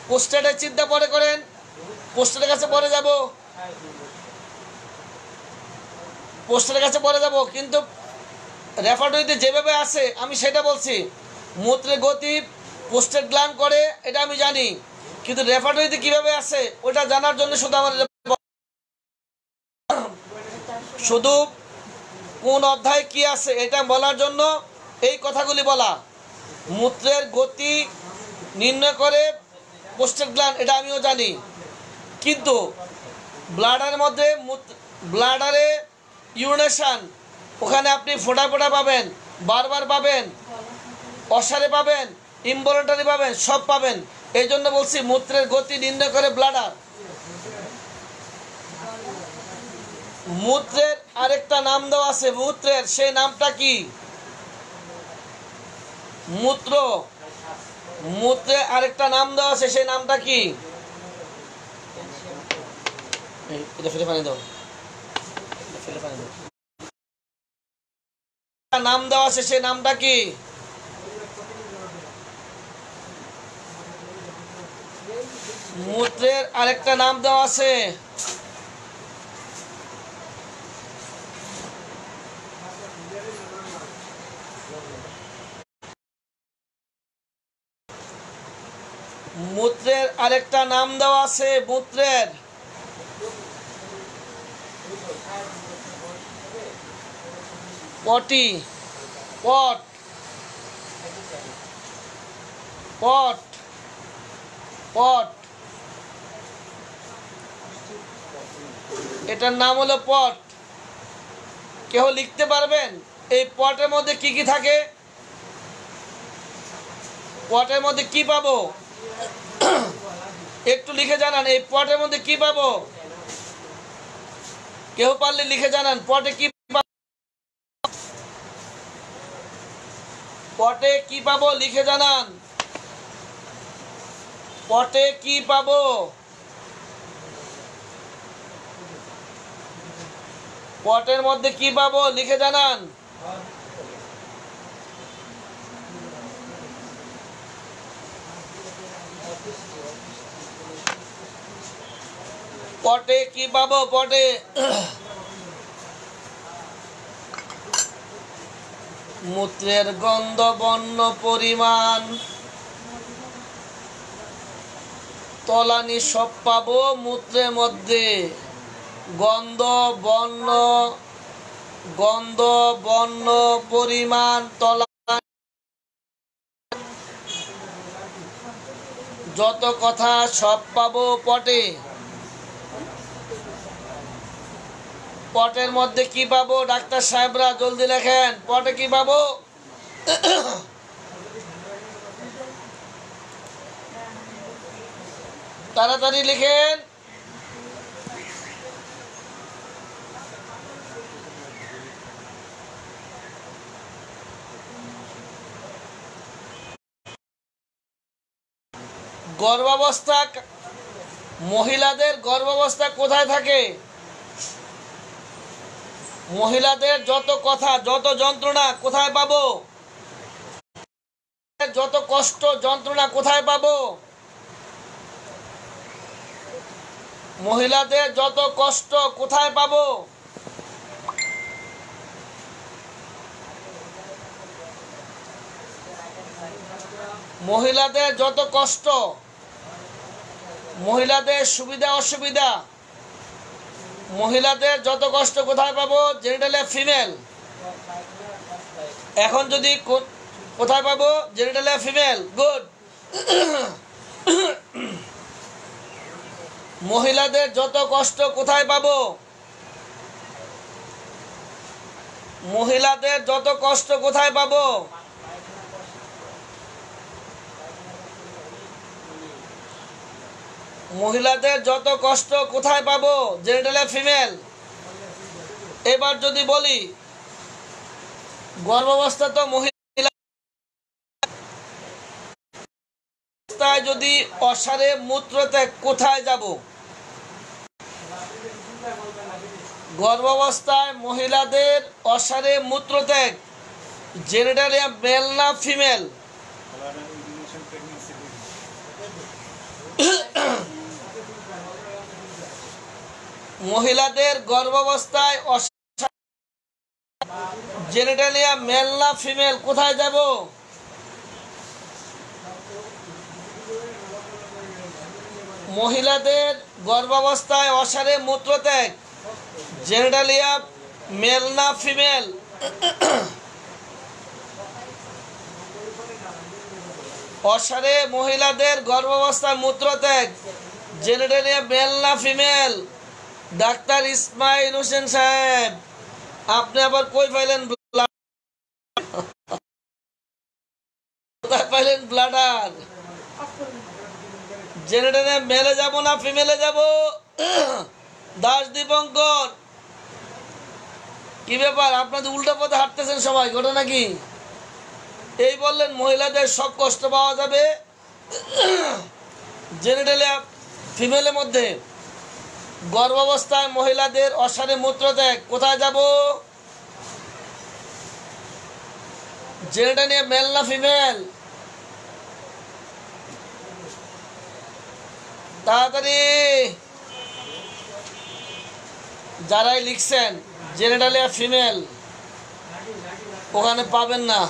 পোস্টারের চিন্তা পরে করেন, পোস্টারের কাছে পরে যাব, পোস্টারের কাছে পরে যাব, কিন্তু রেফার্টরিতে যেভাবে আছে আমি সেটা বলছি। মূত্রের গতি পোস্টেট গ্ল্যান্ড করে, এটা আমি জানি, কিন্তু রেফার্টরিতে কিভাবে আছে ওটা জানার জন্য শুধু কোন অধ্যায় কি আছে এটা বলার জন্য এই কথাগুলি বলা। মূত্রের গতি নির্ণয় করে পোস্টেট গ্ল্যান্ড, এটা আমিও জানি, কিন্তু ব্লাডারের মধ্যে, ব্লাডারে ইউরিনেশন, ওখানে আপনি ফোটা ফোটা পাবেন, বারবার পাবেন, অসারে পাবেন, ইনভলন্টারি পাবেন, সব পাবেন। এই জন্য বলছি মূত্রের গতি নির্ণয় করে ব্লাডার। মূত্রের আরেকটা নাম দেওয়া আছে, মূত্রের সেই নামটা কি? মূত্র। মূত্রের আরেকটা নাম দেওয়া আছে, সেই নামটা কি? এটা ফেলে পানি দাও, ফেলে পানি দাও। নাম দেওয়া আছে, সেই নামটা কি? মূত্রের আরেকটা নাম দেওয়া আছে, মূত্রের আরেকটা নাম দেওয়া আছে, মূত্রের পটি, পট, পট, পট, এটার নাম হলো পট। কেউ লিখতে পারবেন এই পটের মধ্যে কি কি থাকে? পটের মধ্যে কি পাবো একটু লিখে জানান, এই পটের মধ্যে কি পাবো? কেউ পারলে লিখে জানান, পটে কি পাবো? পটে কি পাবো লিখে জানান, পটে কি পাবো? পটের মধ্যে কি পাবো লিখে জানান। পটে কি পাবো? পটে মূত্রের গন্ধ বর্ণ পরিমাণ তলানি সব পাবো মূত্রের মধ্যে। গন্ধ বর্ণ, গন্ধ বর্ণ পরিমাণ তলানি যত কথা সব পাবো পটে। পটের মধ্যে কি পাবো ডাক্তার সাহেবরা জলদি লেখেন, পটে কি পাবো? তাড়াতাড়ি লিখেন। গর্ভাবস্থা, মহিলাদের গর্ভাবস্থা কোথায় থাকে? মহিলাদের যত কথা, যত যন্ত্রণা কোথায় পাবো? যত কষ্ট যন্ত্রণা কোথায় পাবো? মহিলাদের যত কষ্ট কোথায় পাবো? মহিলাদের যত কষ্ট, মহিলাদের সুবিধা অসুবিধা, মহিলাদের যত কষ্ট কোথায় পাবো? জেনিটালে ফিমেল। এখন যদি কোথায় পাবো? জেনিটালে ফিমেল। গুড। মহিলাদের যত কষ্ট কোথায় পাবো? মহিলাদের যত কষ্ট কোথায় পাবো? মহিলাদের যত কষ্ট কোথায় পাবো? জেনিটালে ফিমেল। এবার যদি বলি গর্ভাবস্থা তো মহিলা, যদি অসারে মূত্রত্যাগ কোথায় যাব? গর্ভাবস্থায় মহিলাদের অসারে মূত্রত্যাগ জেনিটালিয়া মেল না ফিমেল? মহিলাদের গর্ভাবস্থায় জেনিটালিয়া মেল না ফিমেল? কোথায় যাব? মহিলাদের গর্ভাবস্থায় অসারে মূত্রত্যাগ জেনিটালিয়া মেল না ফিমেল? অসারে মহিলাদের গর্ভাবস্থায় মূত্রত্যাগ জেনিটালিয়া মেল না ফিমেল? ডাক্তার ইসমাইল হোসেন সাহেব, আপনি আবার কই পাইলেন? কোথায় পাইলেন ব্লাডার? জেনারেটরে মেলে যাব না ফিমেলে যাব? দাস দীপঙ্কর, কি ব্যাপার? আপনাদের উল্টা পথে হাঁটতেছেন সবাই, ঘটনা কি? এই বললেন মহিলাদের সব কষ্ট পাওয়া যাবে জেনারেটরে ফিমেলের মধ্যে। গর্ভাবস্থায় মহিলাদের অসারে মূত্রত্যাগ কোথায় যাব? জেনারেটরে মেল না ফিমেল? তাড়াতাড়ি যারাই লিখছেন জেনিটালিয়া ফিমেল ওখানে পাবেন না।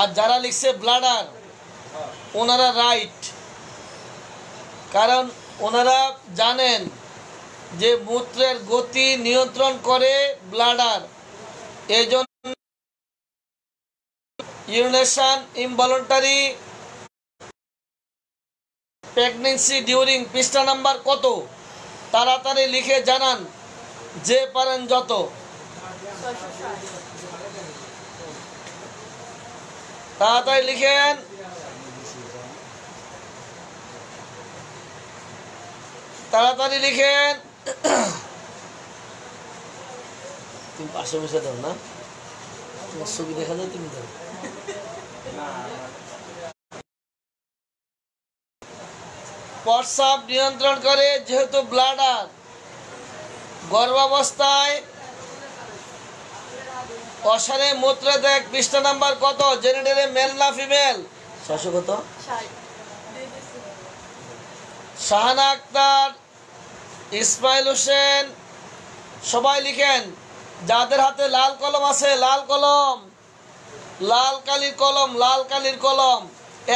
আর যারা লিখছে ব্লাডার ওনারা রাইট, কারণ ওনারা জানেন যে মূত্রের গতি নিয়ন্ত্রণ করে ব্লাডার। এই জন্য ইউরিনেশন ইনভলন্টারি প্রেগনেন্সি ডিউরিং পৃষ্ঠা নাম্বার কত? তাড়াতাড়ি লিখে জানান যে পারেন যত। তাড়াতাড়ি লিখেন। তাড়াতাড়ি লিখেন। তুমি পাশে বসে দাও না, তোমার ছবি দেখা যায়, তুমি দাও। প্রস্রাব নিয়ন্ত্রণ করে যেহেতু ব্লাডার। গর্ভাবস্থায় অসারে মূত্রত্যাগ পৃষ্ঠা নাম্বার কত? জেনিটালে মেল না ফিমেল? 600 কত? শাহানা আক্তার, ইসমাইল হোসেন, সবাই লিখেন। যাদের হাতে লাল কলম আছে, লাল কলম, লাল কালির কলম, লাল কালির কলম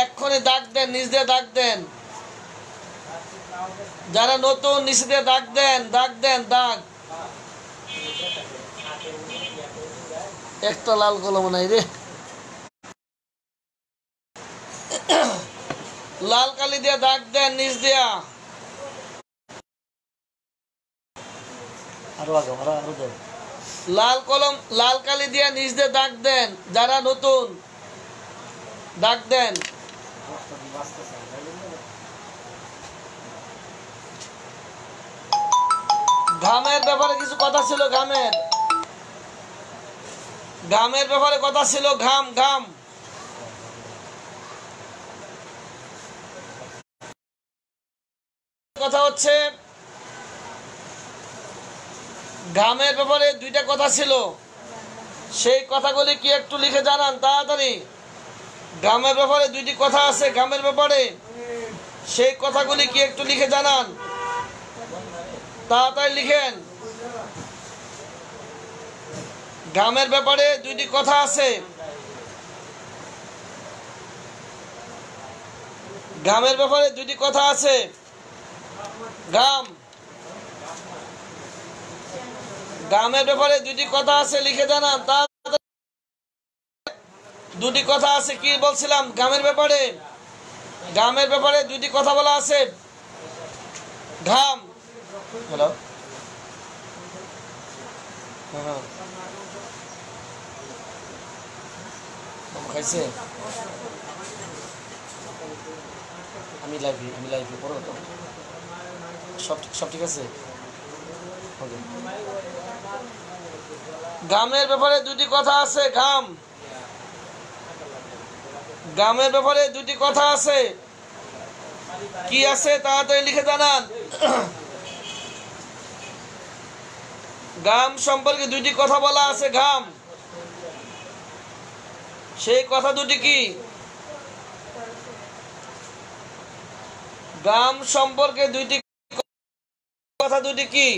এক্ষুনি দাগ দেন, নিজ দিয়ে দাগ দেন। যারা নতুন নিচে দিয়ে দাগ দেন, দাগ দেন, দাগ। একটা লাল কলম নাই রে, লাল কালি দিয়ে দাগ দেন নিচ দিয়া। আরো আগে, আরো দেন। লাল কলম লাল কালি দিয়ে নিজ দিয়ে দাগ দেন, যারা নতুন দাগ দেন। ঘামের ব্যাপারে কিছু কথা ছিল, ঘামের ব্যাপারে কথা ছিল। ঘাম ঘাম কথা হচ্ছে, ঘামের ব্যাপারে দুইটা কথা ছিল, সেই কথাগুলি কি একটু লিখে জানান তাড়াতাড়ি। ঘামের ব্যাপারে দুইটি কথা আছে, ঘামের ব্যাপারে সেই কথাগুলি কি একটু লিখে জানান, তাড়াতাড়ি লিখেন। ঘামের ব্যাপারে দুইটি কথা আছে, ঘামের ব্যাপারে দুইটি কথা আছে। ঘামের ব্যাপারে দুটি কথা আছে, লিখে জানান। দুটি কথা আছে, কি বলছিলাম? ঘামের ব্যাপারে দুটি কথা বলা আছে। ঘাম, হ্যালো, খাইছে? আমি লাইভে পড়ো তো, সব ঠিক আছে। ঘামের ব্যাপারে দুটি কথা আছে। ঘামের ব্যাপারে দুটি কথা আছে, কি আছে তাড়াতাড়ি লিখে জানান। ঘাম সম্পর্কে দুটি কথা বলা আছে। ঘাম, সেই কথা দুটি কি? ঘাম সম্পর্কে দুটি কথা দুটি কি?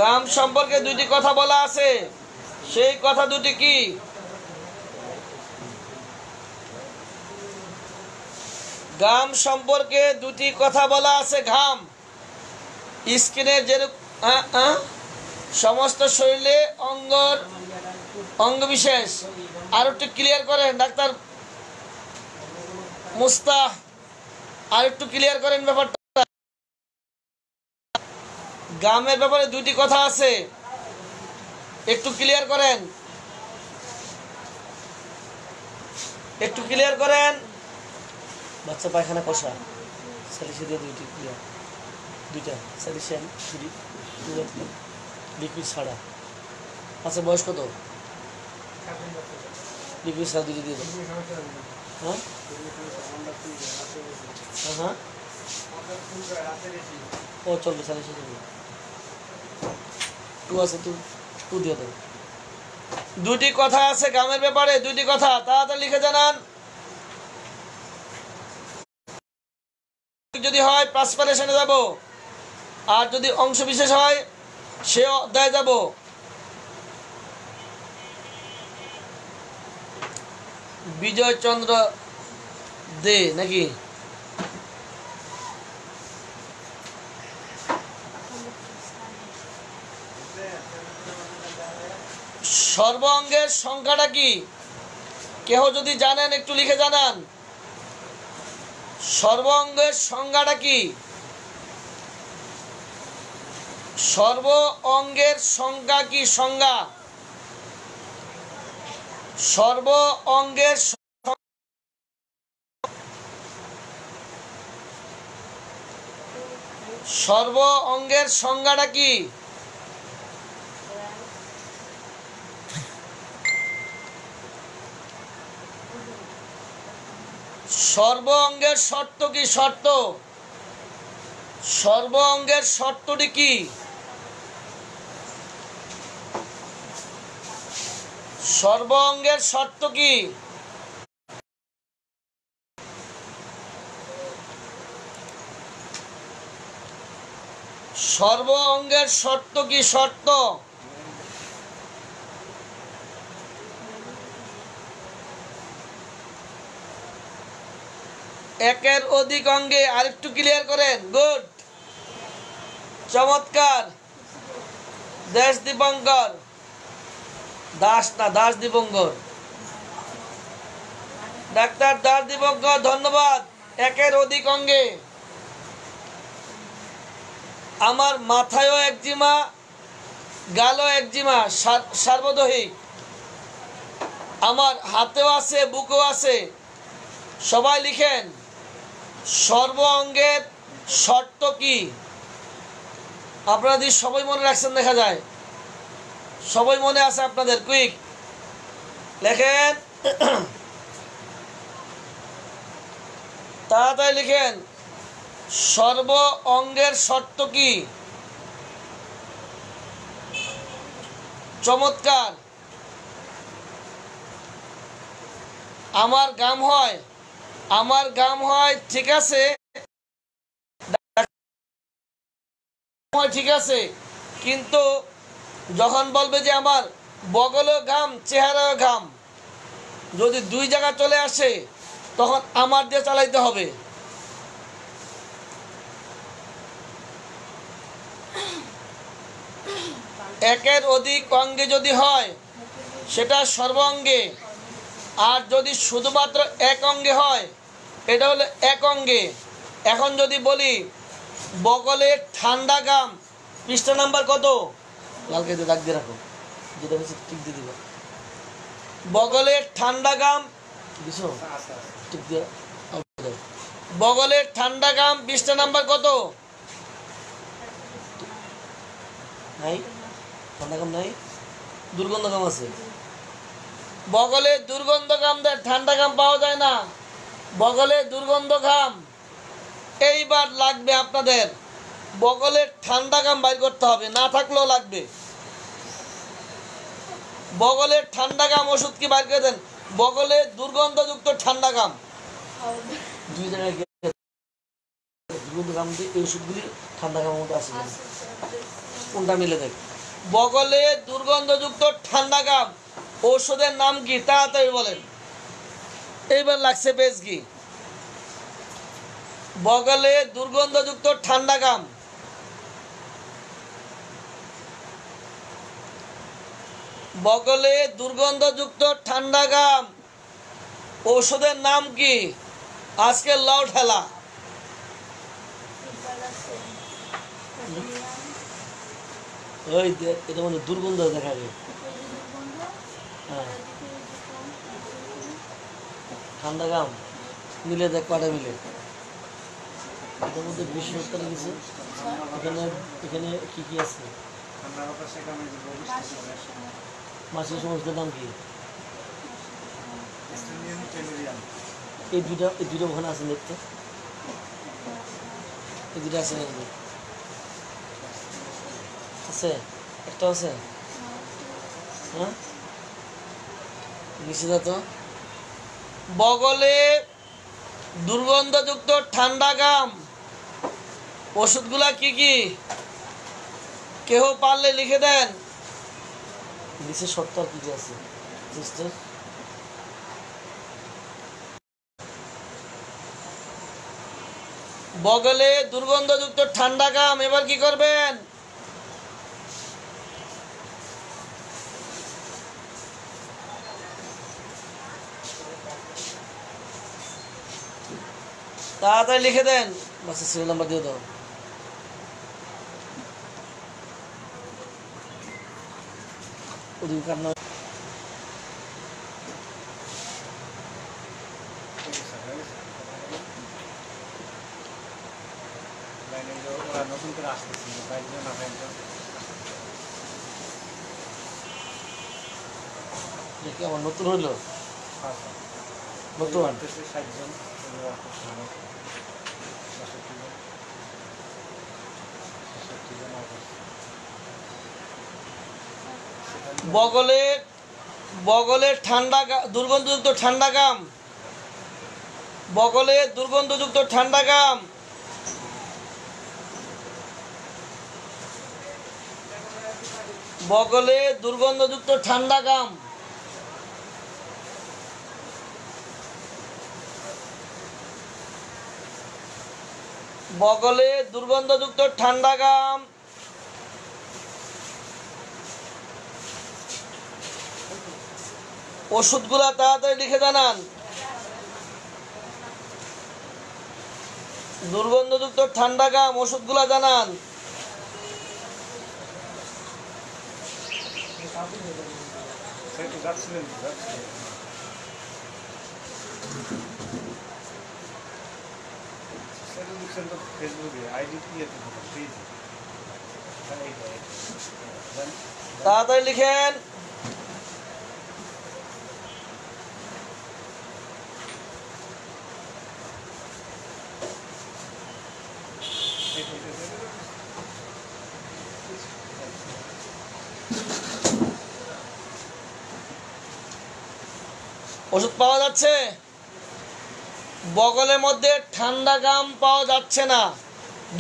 ঘাম সম্পর্কে দুটি কথা বলা আছে, সেই কথা দুটি কি? ঘাম সম্পর্কে দুটি কথা বলা আছে। ঘাম স্কিনের যেরকম সমস্ত শরীরে অঙ্গ বিশেষ। আর একটু ক্লিয়ার করেন ডাক্তার মুস্তাহ, আর একটু ক্লিয়ার করেন ব্যাপারটা। ঘামের ব্যাপারে দুটি কথা আছে, একটু ক্লিয়ার করেন, একটু ক্লিয়ার করেন। বাচ্চা পায়খানা কষা সালিশে দিয়ে দুইটা সালিশিয়ান লিকুইড ছাড়া। আচ্ছা, বয়স কত? লিকুইড ছাড়া দুইটা দিয়ে দেন। হ্যাঁ হ্যাঁ, ও চলবে, সালিশে চলবে। টু আছে, টু দিয়ে দেন। দুটি কথা আছে ঘামের ব্যাপারে, দুটি কথা তাড়াতাড়ি লিখে জানান। যদি হয় প্রাসপারেশনে যাব, আর যদি অংশ বিশেষ হয় সে অধ্যায় যাব। বিজয় চন্দ্র দে নাকি? সর্ব অঙ্গের সংখ্যাটা কি? কেহ যদি জানেন একটু লিখে জানান। সর্ব অঙ্গের সংজ্ঞাটা কি? সর্ব অঙ্গের সংজ্ঞা কি? সংজ্ঞা, সর্ব অঙ্গের সর্ব অঙ্গের সংজ্ঞাটা কি? সর্ব অঙ্গের শর্ত কি? শর্ত, সর্ব অঙ্গের শর্তটি কি? সর্ব অঙ্গের শর্ত কি? সর্ব অঙ্গের শর্ত কি? শর্ত, একের অধিক অঙ্গে। আরেকটু ক্লিয়ার করেন। গুড, চমৎকার। দেশ দীপঙ্কর, দাস না, দাস দীপঙ্কর, ডাক্তার দাস দীপঙ্কর, ধন্যবাদ। একের অধিক অঙ্গে আমার মাথায়ও একজিমা, গালও একজিমা, সার্বদৈহিক, আমার হাতেও আছে, বুকও আছে। সবাই লিখেন, সর্ব অঙ্গের শর্ত কি? আপনারা যদি সবাই মনে রাখছেন দেখা যায়, সবাই মনে আছে আপনাদের, কুইক লেখেন, তাড়াতাড়ি লিখেন, সর্ব অঙ্গের শর্ত কি? চমৎকার। আমার গাম হয়, আমার গাম হয়, ঠিক আছে, ঠিক আছে, কিন্তু যখন বলবে যে আমার বগলও ঘাম, চেহারাও ঘাম, যদি দুই জায়গা চলে আসে তখন আমার দিয়ে চালাইতে হবে। একের অধিক অঙ্গে যদি হয় সেটা সর্বাঙ্গে, আর যদি শুধুমাত্র এক অঙ্গে হয় এটা হলো এক অঙ্গে। এখন যদি বলি বগলের ঠান্ডা গাম, পৃষ্ঠা নাম্বার কত? লালকে দাগ দিয়ে রাখো, যেটা হচ্ছে টিক দিয়ে দিবা। বগলের ঠান্ডা গাম দিছো, টিক দিয়ে। বগলের ঠান্ডা গাম পৃষ্ঠা নাম্বার কত? নাই, ঠান্ডা গাম নাই, দুর্গন্ধ গাম আছে। বগলে দুর্গন্ধ ঘাম দেয়, ঠান্ডা ঘাম পাওয়া যায় না। বগলে দুর্গন্ধ ঘাম। এইবার লাগবে আপনাদের বগলের ঠান্ডা ঘাম বাইর করতে হবে, না থাকলেও লাগবে। বগলের ঠান্ডা ঘাম ওষুধ কি বাইর করে দেন? বগলে দুর্গন্ধযুক্ত ঠান্ডা ঘাম, দুই জায়গায় দুর্গন্ধ ঘাম দিয়ে এই ওষুধগুলি ঠান্ডা ঘামের মধ্যে আসে, কোনটা মিলে দেখ। বগলে দুর্গন্ধযুক্ত ঠান্ডা ঘাম ঔষধের নাম কি? তাড়াতাড়ি বলেন। এইবার লাগছে পেজ কি? বগলে দুর্গন্ধযুক্ত ঠান্ডা ঘাম, বগলে দুর্গন্ধযুক্ত ঠান্ডা ঘাম ঔষধের নাম কি? আজকে লাউ ঠেলা। ওই এটা মানে দুর্গন্ধ দেখা যায়। হ্যাঁ, ঠান্ডা গাম মিলে দেখ, কটা মিলে এটার মধ্যে বিশেষত্ব কিছু। এখানে এখানে কি কি আছে? মাছের সমস্যার নাম কি? এই দুইটা ওখানে আছে দেখতে, এই দুইটা আছে নাকি? আছে, একটা আছে। হ্যাঁ, নিষেধ তো। বগলে দুর্গন্ধযুক্ত ঠান্ডা গাম ওষুধগুলা কি কি? কেউ পারলে লিখে দেন। নিচে শর্ত আর কি কি আছে? বগলে দুর্গন্ধযুক্ত ঠান্ডা গাম, এবার কি করবেন? তাড়াতাড়ি লিখে দেন, বাসের সিরিয়াল নাম্বার দিয়ে দাও। আমার নতুন হইল, নতুন বগলে ঠান্ডা দুর্গন্ধযুক্ত ঠান্ডা গাম, বগলে দুর্গন্ধযুক্ত ঠান্ডা গাম বগলে দুর্গন্ধযুক্ত ঠান্ডা গাম বগলে দুর্গন্ধযুক্ত ঠান্ডা গাম ওষুধগুলা তাড়াতাড়ি লিখে জানান। দুর্গন্ধযুক্ত ঠান্ডা গাম ওষুধগুলা জানান। তাড়াতাড়ি লিখেন। ওষুধ পাওয়া যাচ্ছে, বগলের মধ্যে ঠান্ডা গাম পাওয়া যাচ্ছে না,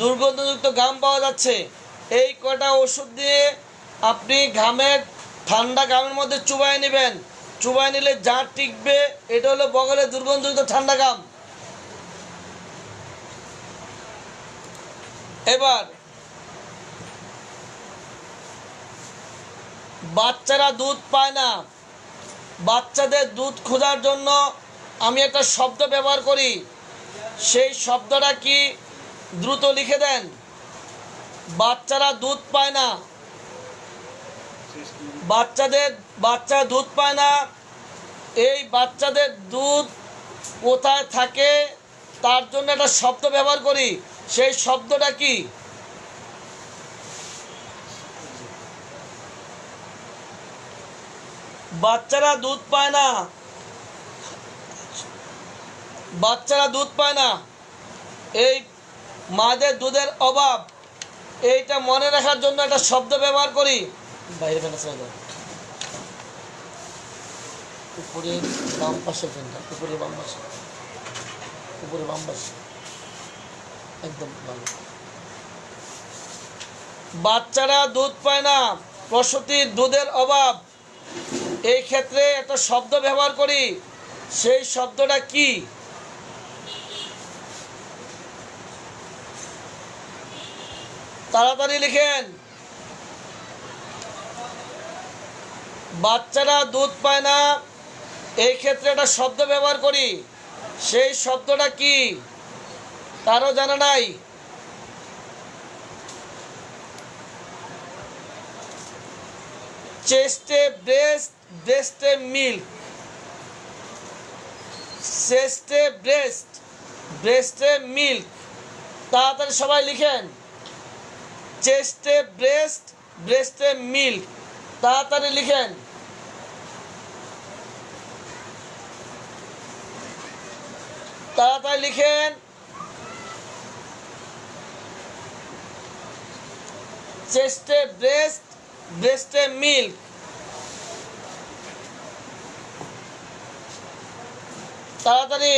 দুর্গন্ধযুক্ত গাম পাওয়া যাচ্ছে। এই কটা ওষুধ দিয়ে আপনি ঘামের ঠান্ডা গামের মধ্যে চুবাই নেবেন। চুবাই নিলে যা টিকবে এটা হলো বগলের দুর্গন্ধযুক্ত ঠান্ডা গাম। এবার বাচ্চারা দুধ পায় না, বাচ্চাদের দুধ খোঁজার জন্য আমি একটা শব্দ ব্যবহার করি, সেই শব্দটা কি দ্রুত লিখে দেন। বাচ্চারা দুধ পায় না, বাচ্চা দুধ পায় না। এই বাচ্চাদের দুধ কোথায় থাকে তার জন্য একটা শব্দ ব্যবহার করি, সেই শব্দটা কি? বাচ্চারা দুধ পায় না, বাচ্চারা দুধ পায় না, এই মাদের দুধের অভাব, এইটা মনে রাখার জন্য একটা শব্দ ব্যবহার করি। বাইরে ফেলা ছেড়ে দাও, উপরে বাম পাশে ফেলটা, উপরে বাম পাশে, উপরে বাম পাশে, একদম ভালো। বাচ্চারা দুধ পায় না, প্রসূতির দুধের অভাব, এই ক্ষেত্রে একটা শব্দ ব্যবহার করি, সেই শব্দটা কি? তাড়াতাড়ি লিখেন। বাচ্চারা দুধ পায় না, এই ক্ষেত্রে একটা শব্দ ব্যবহার করি, সেই শব্দটা কি? কারো জানা নাই? চেস্টে ব্রেস্ট, ব্রেস্টে মিল্ক, চেস্টে ব্রেস্ট, ব্রেস্টে মিল্ক। তাড়াতাড়ি সবাই লিখেন। চেস্টে ব্রেস্ট, ব্রেস্টে মিল্ক, তাড়াতাড়ি লিখেন। তাড়াতাড়ি লিখেন। চেস্টে ব্রেস্ট, ব্রেস্টে মিল্ক। তাড়াতাড়ি।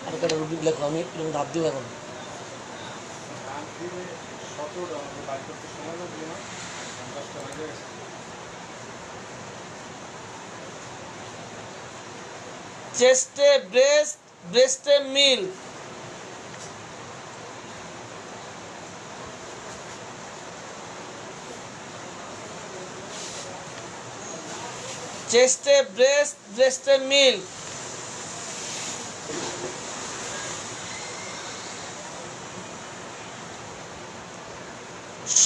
আর একটা রুবিক লেখো, আমি ধাপ দিব এখন। চেস্টে ব্রেস্ট, ব্রেস্টে মিল্ক। চেস্টে ব্রেস্ট, ব্রেস্টে মিল্ক।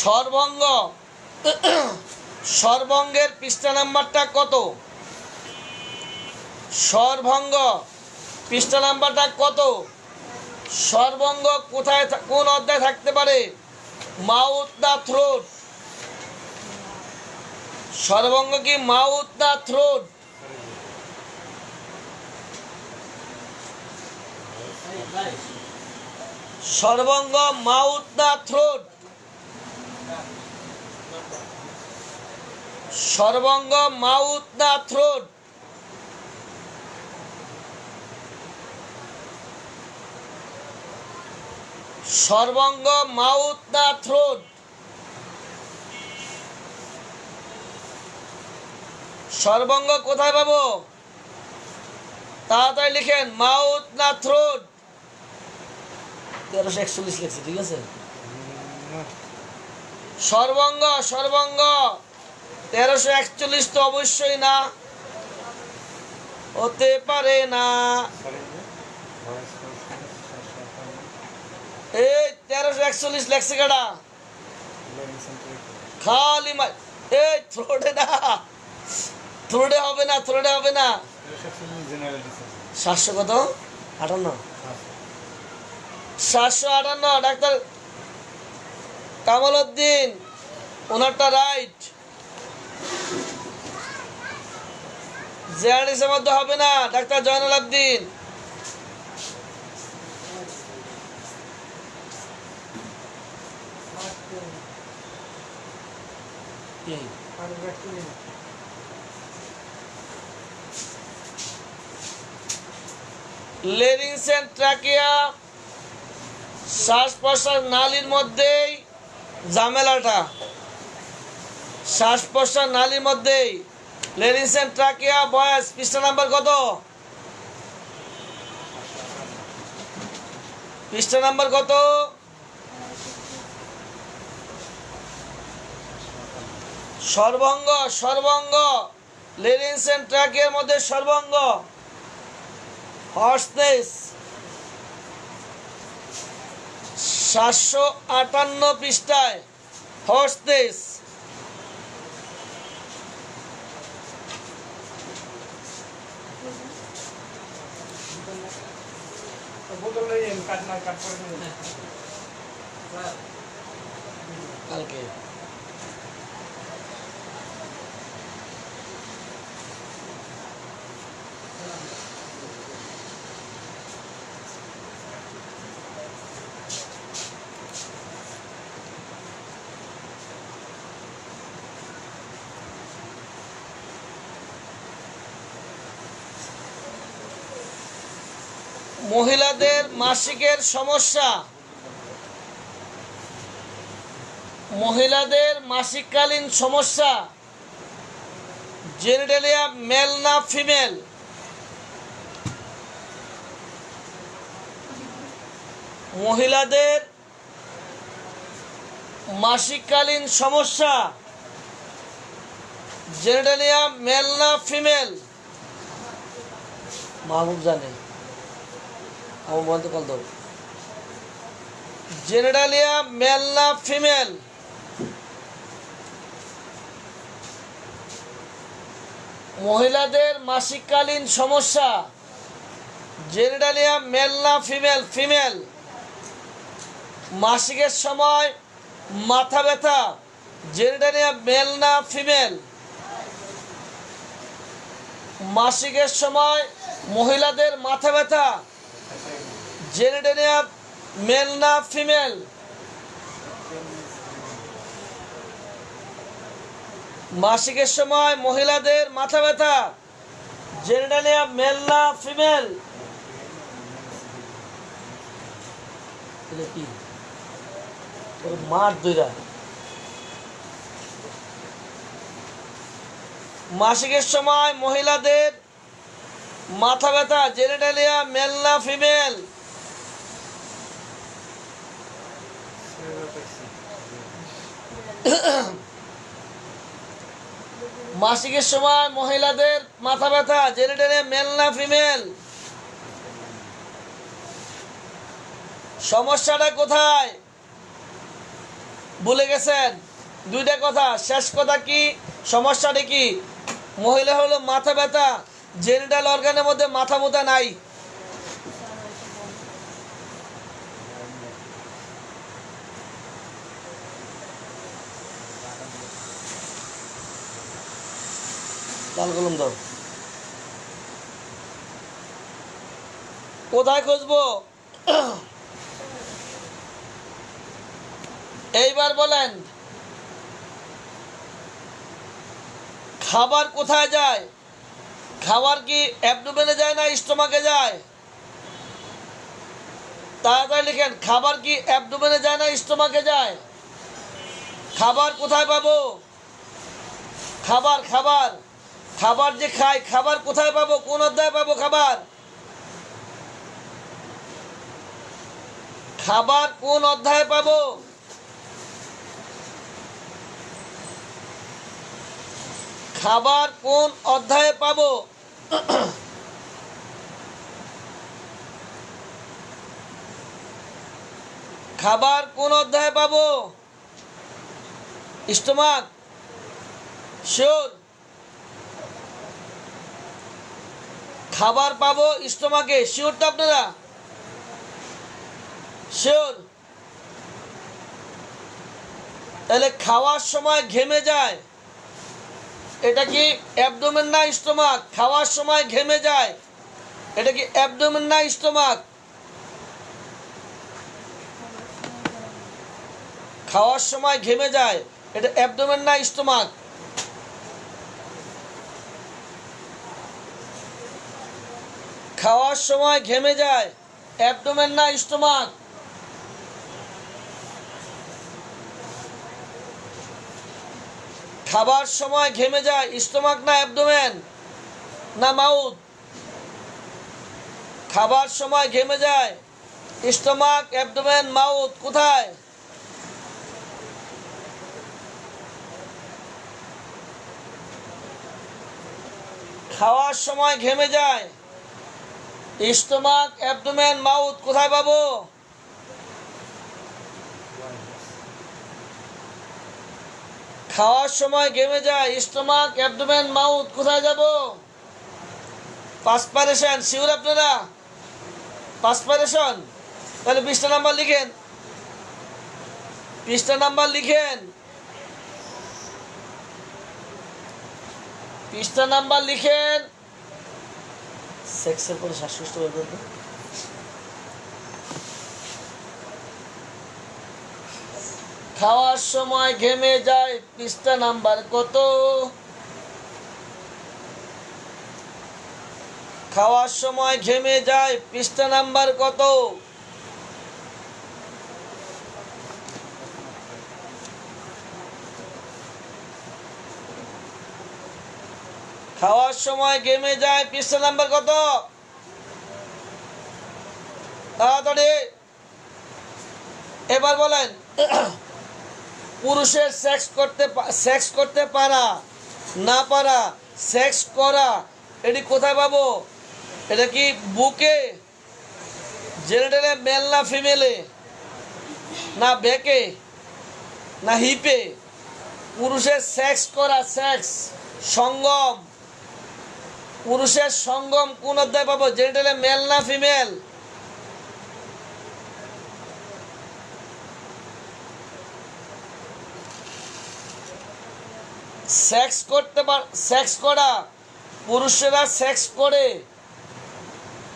সর্বঙ্গ, সর্বঙ্গের পৃষ্ঠা নাম্বারটা কত? সর্বঙ্গ পৃষ্ঠা নাম্বারটা কত? সর্বঙ্গ কোথায়, কোন অধ্যায় থাকতে পারে? মাউথ না থ্রোট? সর্বঙ্গ কি মাউথ না থ্রোট? সর্বঙ্গ মাউথ না থ্রোট? সর্বঙ্গ মাউথ না থ্রোট? সর্বঙ্গ মাউথ না থ্রোট? সর্বঙ্গ কোথায় পাবো? তাড়াতাড়ি লিখেন। মাউথ না থ্রোট? 1341 লিখছে, ঠিক আছে। সর্বঙ্গ, সর্বঙ্গ 1341 তো অবশ্যই না, হতে পারে না। এই 1341 লেখছে কাটা, খালি এই থ্রোটে না, থ্রোটে হবে না, থ্রোটে হবে না। 700 কত? 58। 758 ডাক্তার কামাল উদ্দিন, ওনারটা রাইট। জেআরএসের মধ্যে হবে না doctor Zainul Abdin. লেরিংস and trachea শ্বাস প্রশ্বাস নালীর মধ্যেই ঝামেলাটা, শ্বাস প্রশ্বাস নালীর মধ্যেই লেরিংস এন্ড ট্রাকিয়া। বয়স পৃষ্ঠা নাম্বার কত? পৃষ্ঠা নাম্বার কত? সর্বাঙ্গ, সর্বাঙ্গ লেরিংস এন্ড ট্রাকিয়ার মধ্যে সর্বাঙ্গ হর্সনেস। 758 পৃষ্ঠায় হর্সনেস। কালকে মহিলাদের মাসিকের সমস্যা, মহিলাদের মাসিককালীন সমস্যা, জেনিটালিয়া মেল না ফিমেল? মহিলাদের মাসিককালীন সমস্যা জেনিটালিয়া মেল না ফিমেল? মাহবুব জানে, আমার বলতে কল দাও। জেনিটালিয়া মেল না ফিমেল? মহিলাদের মাসিককালীন সমস্যা জেনিটালিয়া মেল না ফিমেল? ফিমেল। মাসিকের সময় মাথা ব্যথা জেনিটালিয়া মেল না ফিমেল? মাসিকের সময় মহিলাদের মাথা ব্যথা জেনিটালিয়া মেল না ফিমেল? মাসিকের সময় মহিলাদের মাথা ব্যথা জেনিটালিয়া মেল না ফিমেল? মার দুইরা। মাসিকের সময় মহিলাদের মাথা ব্যথা জেনিটালিয়া মেল না ফিমেল? মাসিকের সময় মহিলাদের মাথা ব্যথা জেনিটালিয়া মেল না ফিমেল? সমস্যাটা কোথায় ভুলে গেছেন? দুইটা কথা, শেষ কথা কি? সমস্যাটা কি? মহিলা হলো মাথা ব্যথা, জেনিটাল অর্গানের মধ্যে মাথা মোথা নাই। লাল কলম দাও। কোথায় খুঁজবো? এইবার বলেন, খাবার কোথায় যায়? খাবার কি অ্যাবডোমেনে যায় না স্টোমাকে যায়? তাড়াতাড়ি লিখেন, খাবার কি অ্যাবডোমেনে যায় না স্টোমাকে যায়? খাবার কোথায় পাবো? খাবার, খাবার, খাবার যে খাই, খাবার কোথায় পাবো? কোন অধ্যায়ে পাবো খাবার? খাবার কোন অধ্যায়ে পাবো? খাবার কোন অধ্যায়ে পাবো? খাবার কোন অধ্যায়ে পাবো? স্টোমাক। শিওর? খাবার পাবো স্টোমাকে, শিওর তো আপনারা? শিওর? তাহলে খাওয়ার সময় ঘেমে যায়, এটা কি অ্যাবডোমেন না স্টোমাক? খাওয়ার সময় ঘেমে যায়, এটা কি অ্যাবডোমেন না স্টোমাক? খাওয়ার সময় ঘেমে যায়, এটা অ্যাবডোমেন না স্টোমাক? খাওয়ার সময় ঘেমে যায়, অ্যাবডোমেন না স্টোমাক? খাবার সময় ঘেমে যায়, স্টোমাক না অ্যাবডোমেন না মাউথ? খাবার সময় ঘেমে যায়, স্টোমাক, অ্যাবডোমেন, মাউথ, কোথায়? খাওয়ার সময় ঘেমে যায়, স্টোমাক, অ্যাবডোমেন, মাউথ, কোথায় পাবো? খাওয়ার সময় ঘেমে যায়, স্টোমাক, অ্যাবডোমেন, মাউথ, কোথায় যাব? পাসপারেশন, শিওর আপনারা? পাসপারেশন? তাহলে পৃষ্ঠা নাম্বার লিখেন, পৃষ্ঠা নাম্বার লিখেন, পৃষ্ঠা নাম্বার লিখেন। সেক্সের পরে শ্বাসকষ্ট বের করতে। খাওয়ার সময় ঘেমে যায়, পৃষ্ঠা নাম্বার কত? খাওয়ার সময় ঘেমে যায়, পৃষ্ঠা নাম্বার কত? খাওয়ার সময় ঘেমে যায়, পৃষ্ঠা নাম্বার কত? তাড়াতাড়ি এবার বলেন। পুরুষের সেক্স করতে পারা না পারা, সেক্স করা, এটি কোথায় পাবো? এটা কি বুকে, জেনিটালে, মেল না ফিমেলে, না ব্যাকে, না হিপে? পুরুষের সেক্স করা, সেক্স, সঙ্গম, পুরুষের সঙ্গম কোন অধ্যায় পাবো? জেনিটালে, মেল না ফিমেল? সেক্স করা, পুরুষেরা সেক্স করে।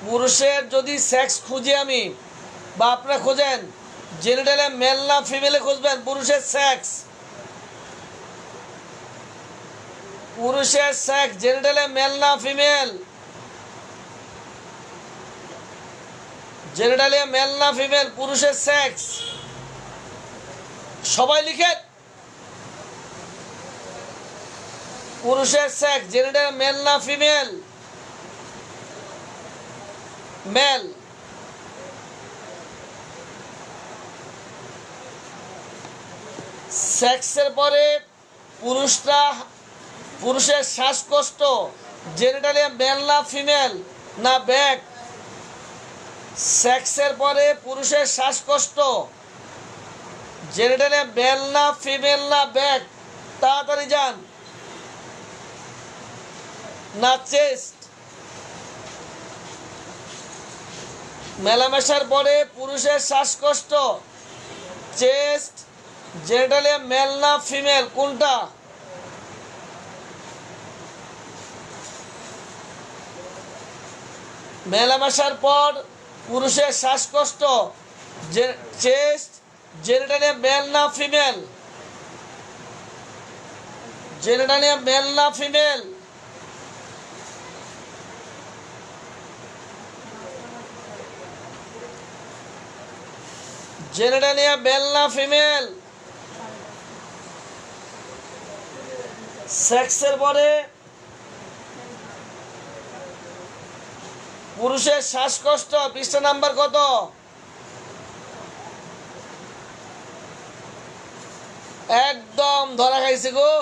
পুরুষের যদি সেক্স খুঁজি আমি বা আপনারা খোঁজেন, জেনিটালে মেল না ফিমেলে খুঁজবেন পুরুষের সেক্স? পুরুষের সেক্স জেনিটালে মেল না ফিমেল? জেনিটালে মেল না ফিমেল? পুরুষের সেক্স সবাই লিখেন। পুরুষের সেক্স জেনিটাল মেল না ফিমেল? মেল। সেক্সের পরে পুরুষের শ্বাসকষ্ট, জেনিটালিয়া মেল না ফিমেল না ব্যাক? সেক্সের পরে পুরুষের শ্বাসকষ্ট, জেনিটালিয়া মেল না ফিমেল না ব্যাক? তাড়াতাড়ি যান। না চেস্ট? মেলামেশার পরে পুরুষের শ্বাসকষ্ট, চেস্ট, জেনিটালিয়া মেল না ফিমেল, কোনটা? মেলামেশার পর পুরুষের শ্বাসকষ্ট, চেস্ট, জেনিটালিয়া মেল না ফিমেল? জেনিটালিয়া মেল না ফিমেল? জেনিটালিয়া মেল না ফিমেল? সেক্সের পরে পুরুষের শ্বাসকষ্ট, পৃষ্ঠা নাম্বার কত? একদম ধরা খাইছে গো,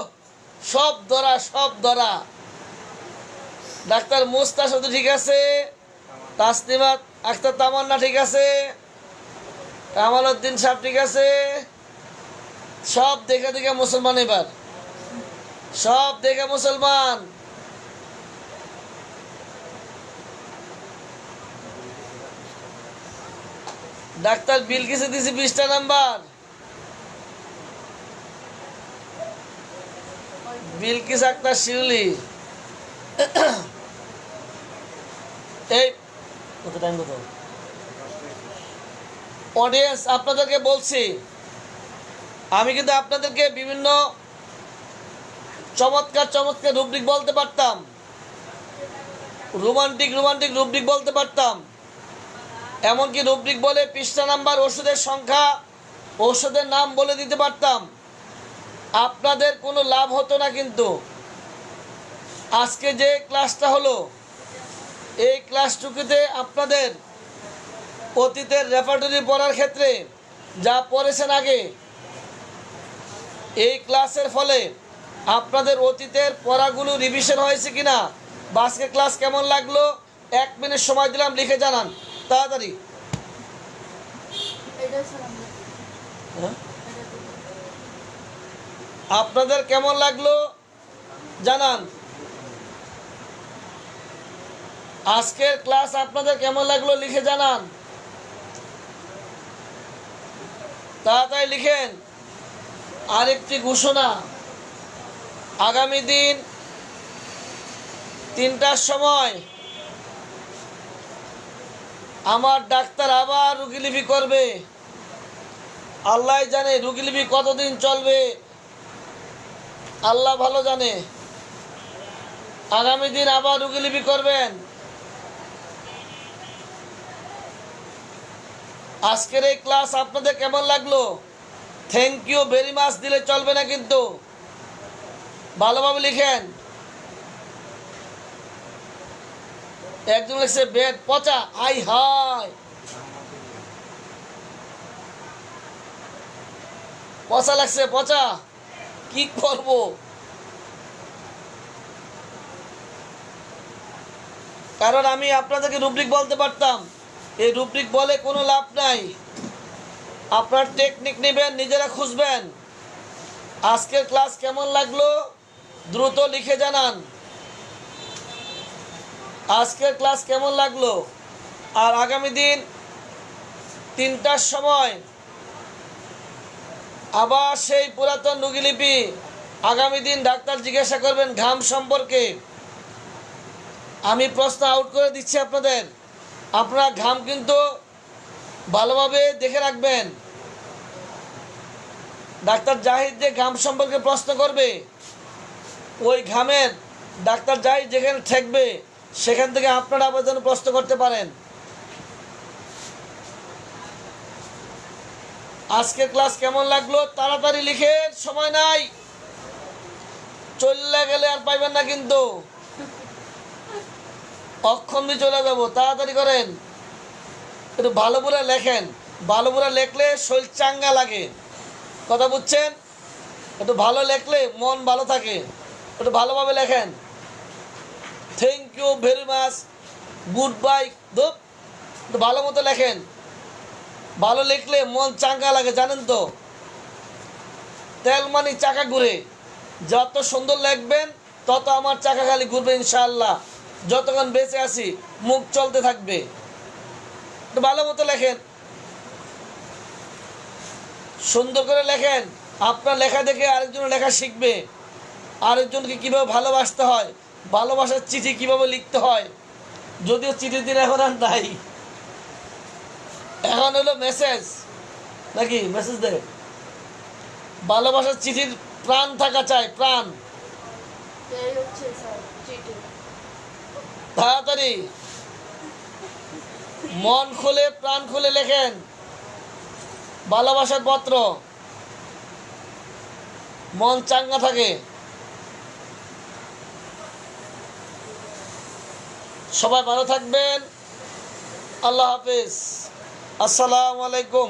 সব ধরা, সব ধরা। ডাক্তার মুস্তাশাদ ঠিক আছে, তাসনিমা আক্তার তামান্না ঠিক আছে, কামাল উদ্দিন সাহেব ঠিক আছে, সব দেখে দেখে মুসলমান। এবার সব দেখে মুসলমান। ডাক্তার বিলকিসে দিছি 20টা নাম্বার। বিলকিস আক্তার শিউলি। এই কত টাইম কত? অডিয়েন্স, আপনাদেরকে বলছি, আমি কিন্তু আপনাদেরকে বিভিন্ন চমৎকার চমৎকার রুব্রিক বলতে পারতাম, রোমান্টিক রোমান্টিক রুব্রিক বলতে পারতাম, এমনকি রুব্রিক বলে পৃষ্ঠা নাম্বার, ওষুধের সংখ্যা, ওষুধের নাম বলে দিতে পারতাম। আপনাদের কোনো লাভ হতো না। কিন্তু আজকে যে ক্লাসটা হলো, এই ক্লাসটুকুতে আপনাদের অতীতের রেপার্টরি পড়ার ক্ষেত্রে যা পড়েছেন আগে, এই ক্লাসের ফলে আপনাদের অতীতের পড়াগুলো রিভিশন হয়েছে কিনা, বা আজকে ক্লাস কেমন লাগলো 1 মিনিট সময় দিলাম, লিখে জানান তাড়াতাড়ি। আপনাদের কেমন লাগলো জানান। আজকের ক্লাস আপনাদের কেমন লাগলো লিখে জানান, তাড়াতাড়ি লিখেন। আরেকটি ঘোষণা, আগামী দিন 3টার সময় আমার ডাক্তার আবার রুগীলিপি করবে। আল্লাহ জানে রুগীলিপি কতদিন চলবে, আল্লাহ ভালো জানে। আগামী দিন আবার রুগীলিপি করবেন। আজকের এই ক্লাস আপনাদের কেমন লাগলো? থ্যাংক ইউ ভেরি মাচ দিলে চলবে না, কিন্তু ভালোভাবে লিখেন। একজন লিখছে বেড পচা, আই হাই পচা লাগছে, পচা কি করব। কারণ আমি আপনাদেরকে রুব্রিক বলতে পারতাম, এই রুব্রিক বলে কোনো লাভ নাই। আপনার টেকনিক নেবেন, নিজেরা খুঁজবেন। আজকের ক্লাস কেমন লাগলো দ্রুত লিখে জানান। আজকের ক্লাস কেমন লাগলো। আর আগামী দিন 3টার সময় আবার সেই পুরাতন রুগীলিপি। আগামী দিন ডাক্তার জিজ্ঞাসা করবেন ঘাম সম্পর্কে। আমি প্রশ্ন আউট করে দিচ্ছি আপনাদের, আপনারা ঘাম কিন্তু ভালোভাবে দেখে রাখবেন। ডাক্তার জাহিদ যে ঘাম সম্পর্কে প্রশ্ন করবে, ওই ঘামের ডাক্তার জাহিদ যেখানে ঠেকবে সেখান থেকে আপনারা আবেদন প্রশ্ন করতে পারেন। আজকের ক্লাস কেমন লাগলো তাড়াতাড়ি লিখেন, সময় নাই, চলে গেলে আর পাইবেন না কিন্তু। অক্ষম দিয়ে চলে যাবো, তাড়াতাড়ি করেন। একটু ভালো করে লেখেন, ভালো করে লেখলে শরীর চাঙ্গা লাগে, কথা বুঝছেন? একটু ভালো লেখলে মন ভালো থাকে, একটু ভালোভাবে লেখেন। Thank you very much, goodbye, ধুপ, একটু ভালো মতো লেখেন। ভালো লিখলে মন চাঙ্গা লাগে, জানেন তো? তেল মানি চাকা ঘুরে, যত সুন্দর লিখবেন তত আমার চাকা খালি ঘুরবে ইনশাআল্লাহ। যতক্ষণ বেঁচে আছি মুখ চলতে থাকবে। একটু ভালো মতো লেখেন, সুন্দর করে লেখেন। আপনার লেখা দেখে আরেকজন লেখা শিখবে, আরেকজনকে কিভাবে ভালোবাসতে হয়, ভালোবাসার চিঠি কিভাবে লিখতে হয়। যদিও চিঠির দিন এখন আর নাই, এখন হলো মেসেজ, নাকি মেসেজ দেয়। ভালোবাসার চিঠির প্রাণ থাকা চাই, প্রাণ। তাড়াতাড়ি মন খুলে প্রাণ খুলে লেখেন ভালোবাসার পত্র, মন চাঙ্গা থাকে। সবাই ভালো থাকবেন, আল্লাহ হাফিজ, আসসালামু আলাইকুম।